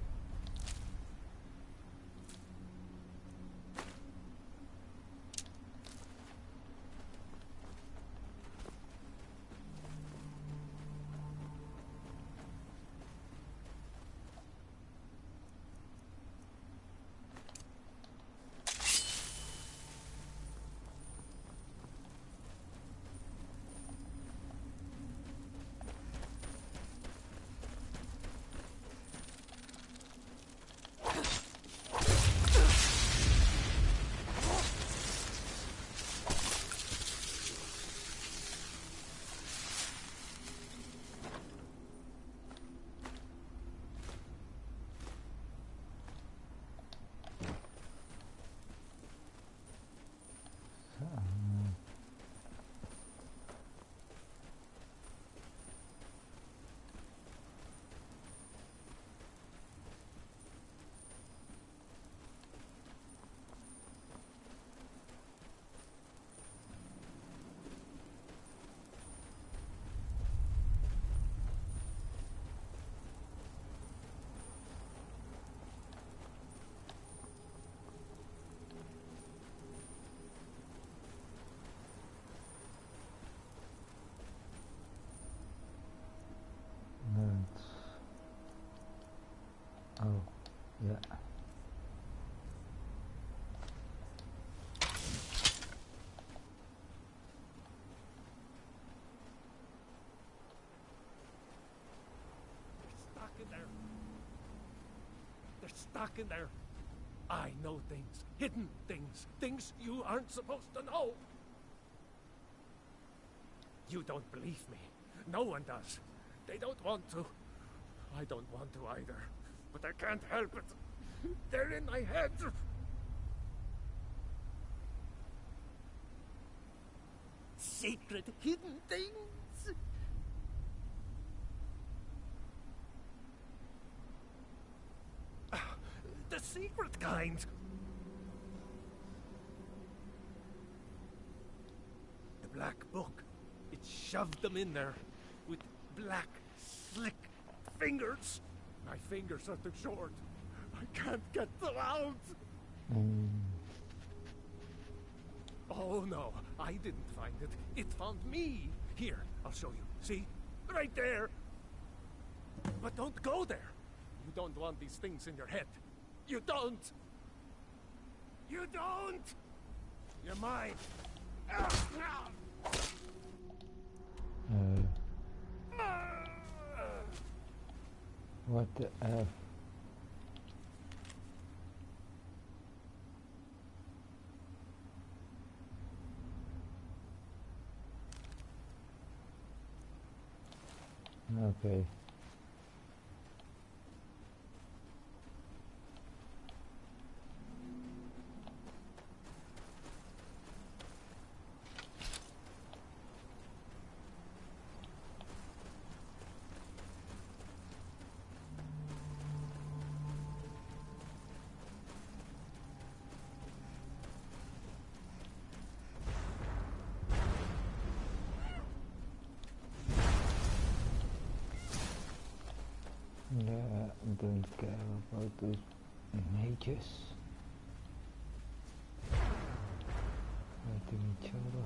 Oh, yeah. Stuck in there. They're stuck in there. I know things, hidden things, things you aren't supposed to know. You don't believe me. No one does. They don't want to. I don't want to either. But I can't help it. They're in my head. Secret hidden things. The secret kind. The black book. It shoved them in there with black, slick fingers. My fingers are too short. I can't get them out. Oh no, I didn't find it. It found me. Here, I'll show you. See? Right there. But don't go there. You don't want these things in your head. You don't. You don't. You're mine. What the F? Okay. Don't care about those mages fighting each other.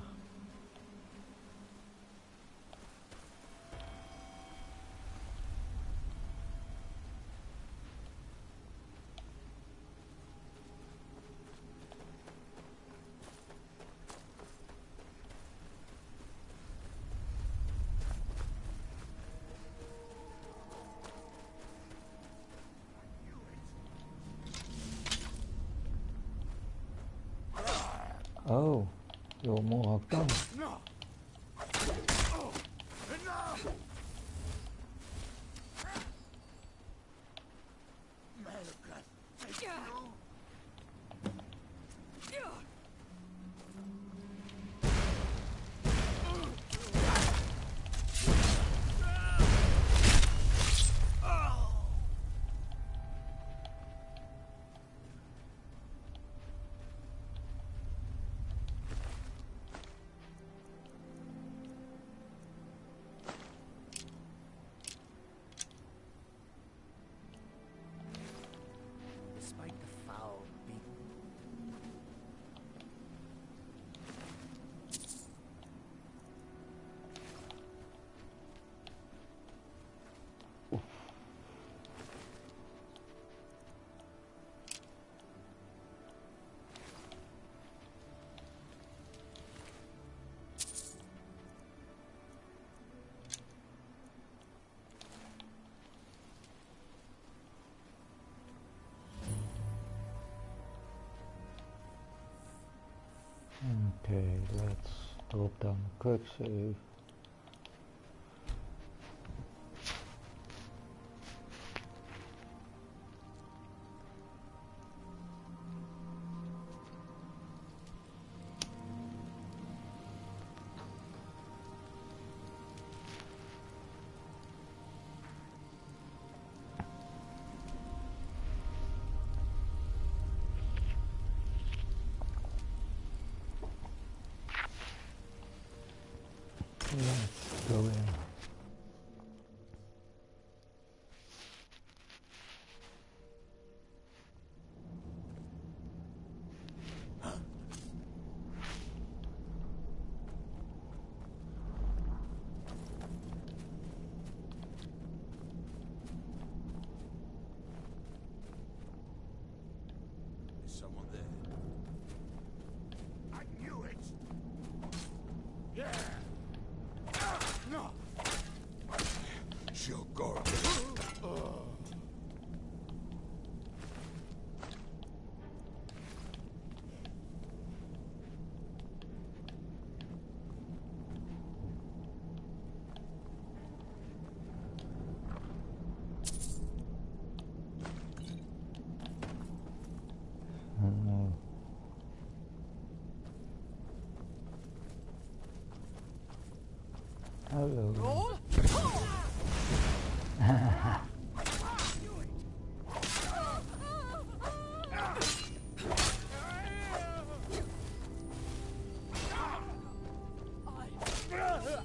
Oh, you're more gun. No. Okay, let's drop down a quick save. Let's go in. Is someone there? I knew it! Yeah! No! She'll go. No. Hello.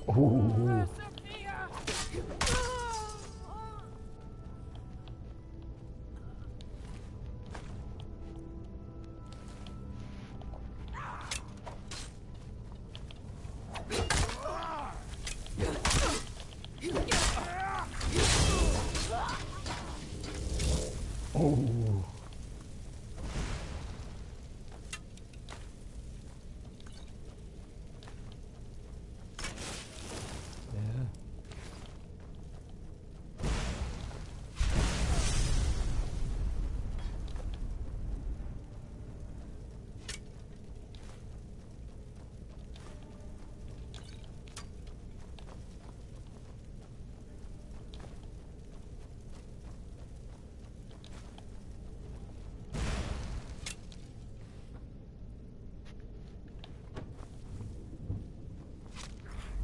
Ooh. Oh. Yeah.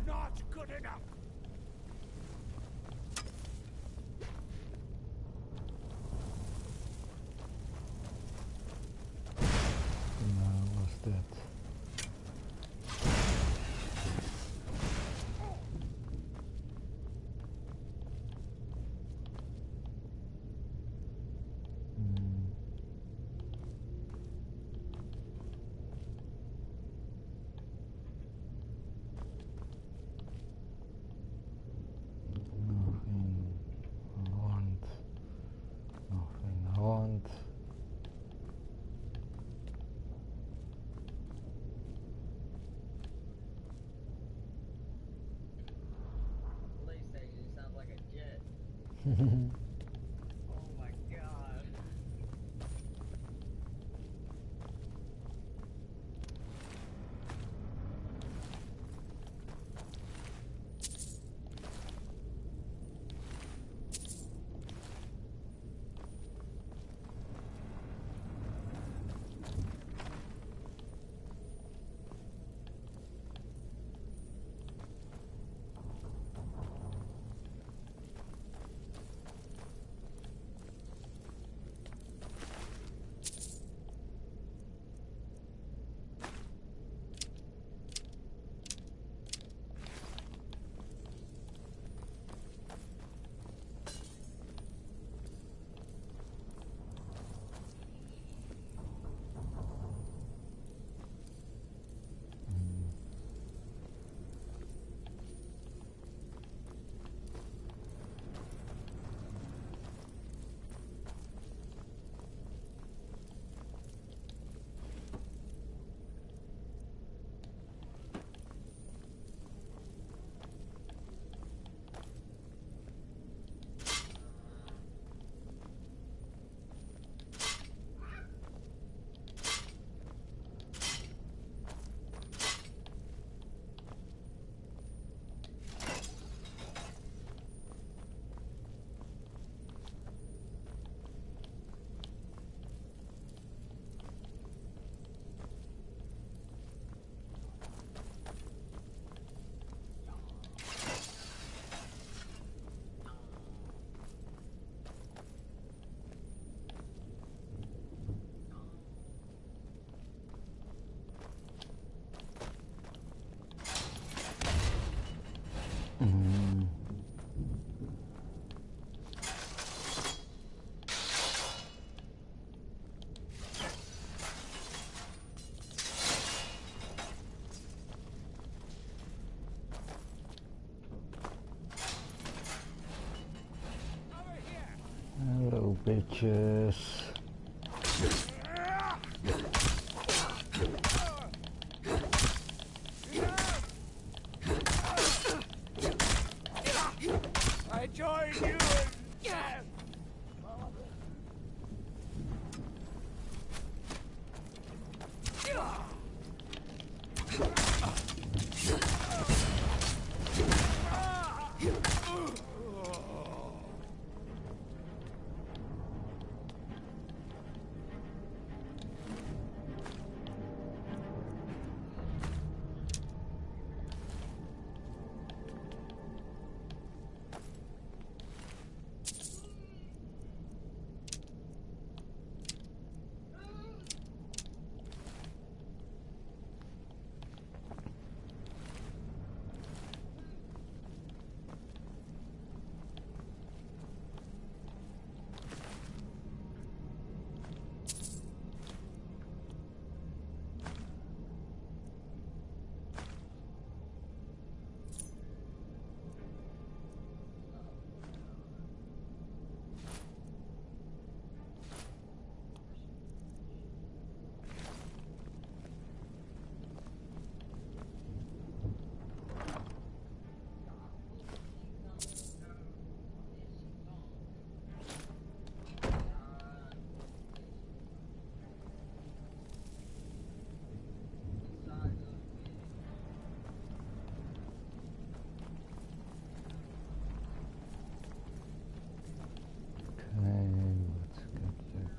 Not good enough! No, what's that? Nothing I want. Police station sounds like a jet. Mm. Oh my god. you bitches. I join you in death!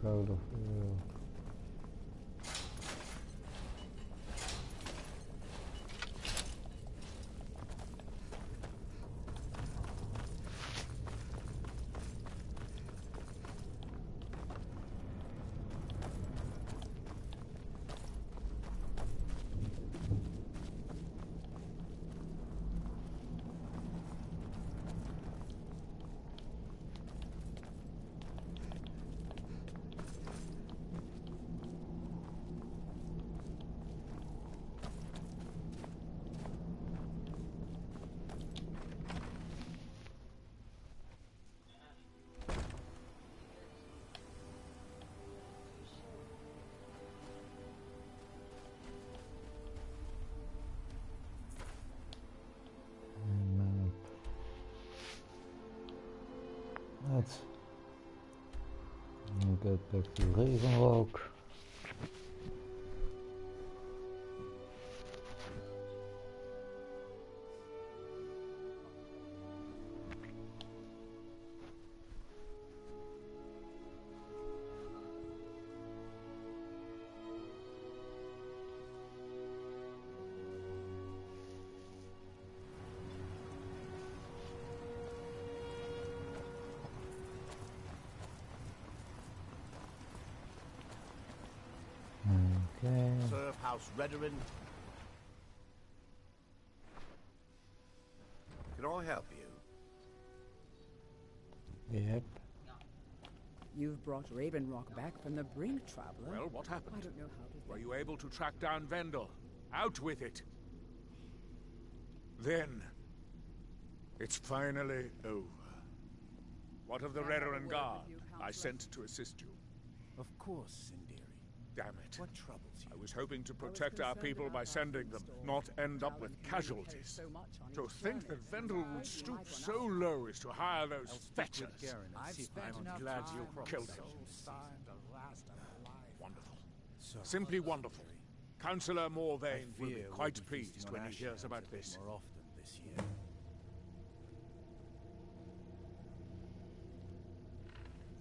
Out of here. Let's get back to Raven Rock. Okay. Serve House Redorin. Can I help you? Yep. You've brought Raven Rock back from the brink, traveler. Well, what happened? I don't know how to... Were you able to track down Vendel? Out with it! Then... it's finally over. What of the Redoran Guard I sent to assist you? Of course, Sindiri. Damn it. What troubles you? I was hoping to protect our people by sending them, not end up with casualties. To think that Vendel would stoop so low as to hire those fetchers. I'm glad you killed him. Wonderful. Simply wonderful. Councillor Morvain will be quite pleased when he hears about this. More often this year.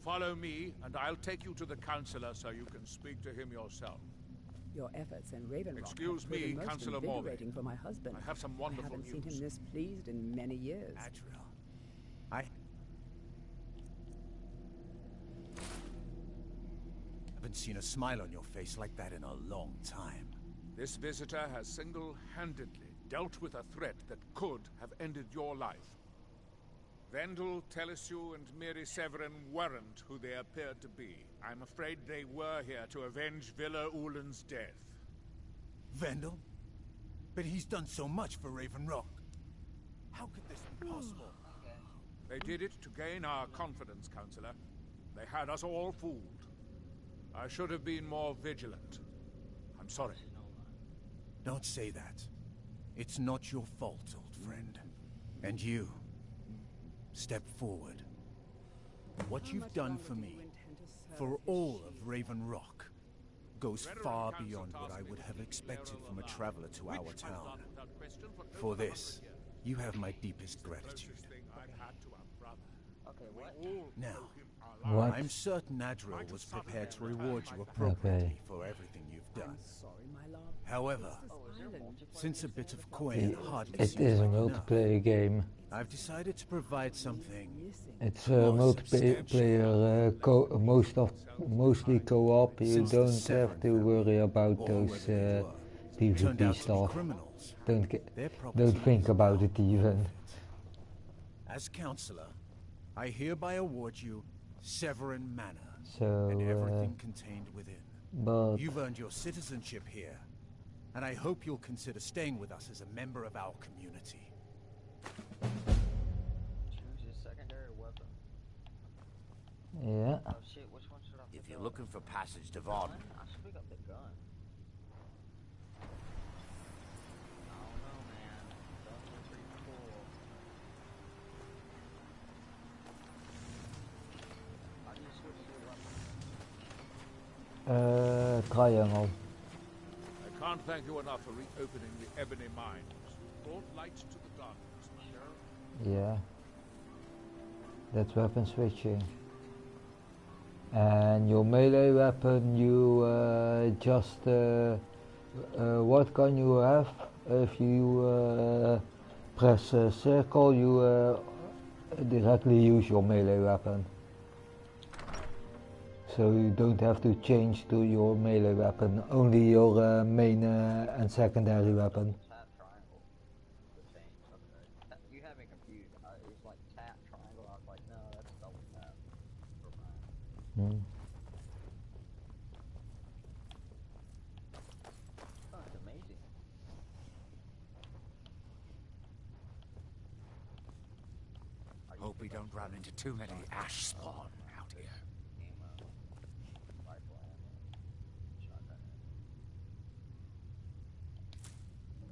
Follow me, and I'll take you to the Councillor so you can speak to him yourself. Your efforts in Raven Rock Excuse have me, proven most Councillor invigorating for my husband. I have some wonderful I haven't news. seen him this pleased in many years. I haven't seen a smile on your face like that in a long time. This visitor has single-handedly dealt with a threat that could have ended your life. Vendel, Telesue, and Miri Severin weren't who they appeared to be. I'm afraid they were here to avenge Villa Ulan's death. Vendel? But he's done so much for Raven Rock. How could this be possible? They did it to gain our confidence, Councillor. They had us all fooled. I should have been more vigilant. I'm sorry. Don't say that. It's not your fault, old friend. And you, step forward. What you've done for me, for all of Raven Rock, goes far beyond what I would have expected from a traveler to our town. For this, you have my deepest gratitude. Now, What? I'm certain Adril was prepared to reward you appropriately for everything you've done. However, since a bit of coin hardly It is a multiplayer game. I've decided to provide something. It's multiplayer, mostly co-op. You don't have to worry about those PvP stuff. Don't think about it even. As counselor, I hereby award you Severin Manor So, and everything contained within. but You've earned your citizenship here, and I hope you'll consider staying with us as a member of our community. Choose your secondary weapon. yeah. Oh shit, which one should I pick If you're up? looking for passage to Vaughn, I should pick up the gun. I don't know, man. Guns are pretty cool. How do you switch to your weapon? Triangle. I can't thank you enough for reopening the Ebony Mines. Brought light to the darkness, my Sheriff. Yeah. That's weapon switching. And your melee weapon, you just what gun you have? If you press circle, you directly use your melee weapon. So you don't have to change to your melee weapon, only your main and secondary weapon. Tap triangle. The change. Okay. You have me confused. It's like tap triangle. I was like, no, that's double tap. For mine. Oh, it's amazing. Hope we don't run into too many ash spawn out here. Rifle ammo. Shotgun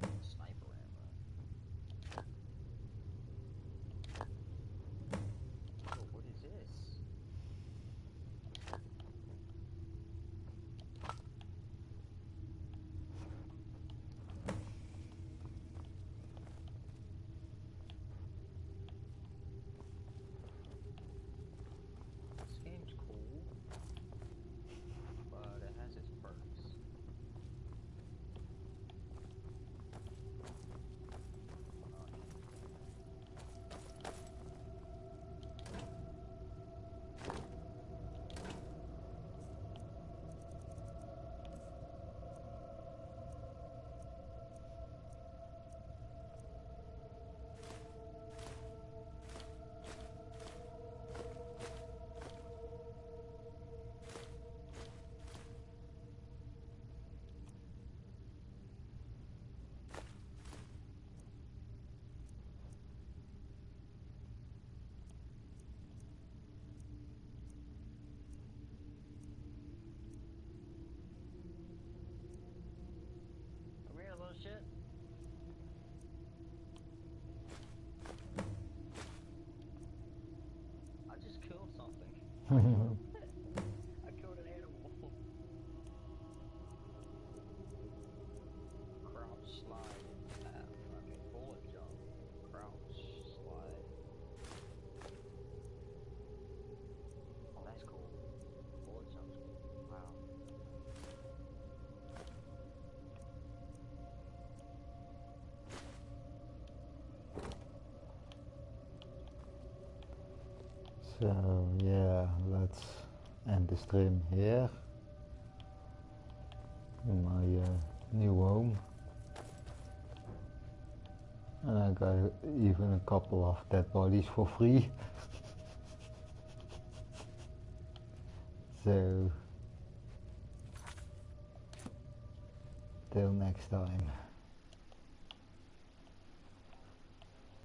ammo. Sniper ammo. Oh, what is this? This game's cool, but it has its perks. Come here, little shit. I just killed something. I killed an animal. Crouch, slide, tap. Okay, bullet jump. Crouch, slide. Oh, that's cool. Bullet jump's cool. Wow. So yeah, let's end the stream here in my new home. And I got even a couple of dead bodies for free. So till next time.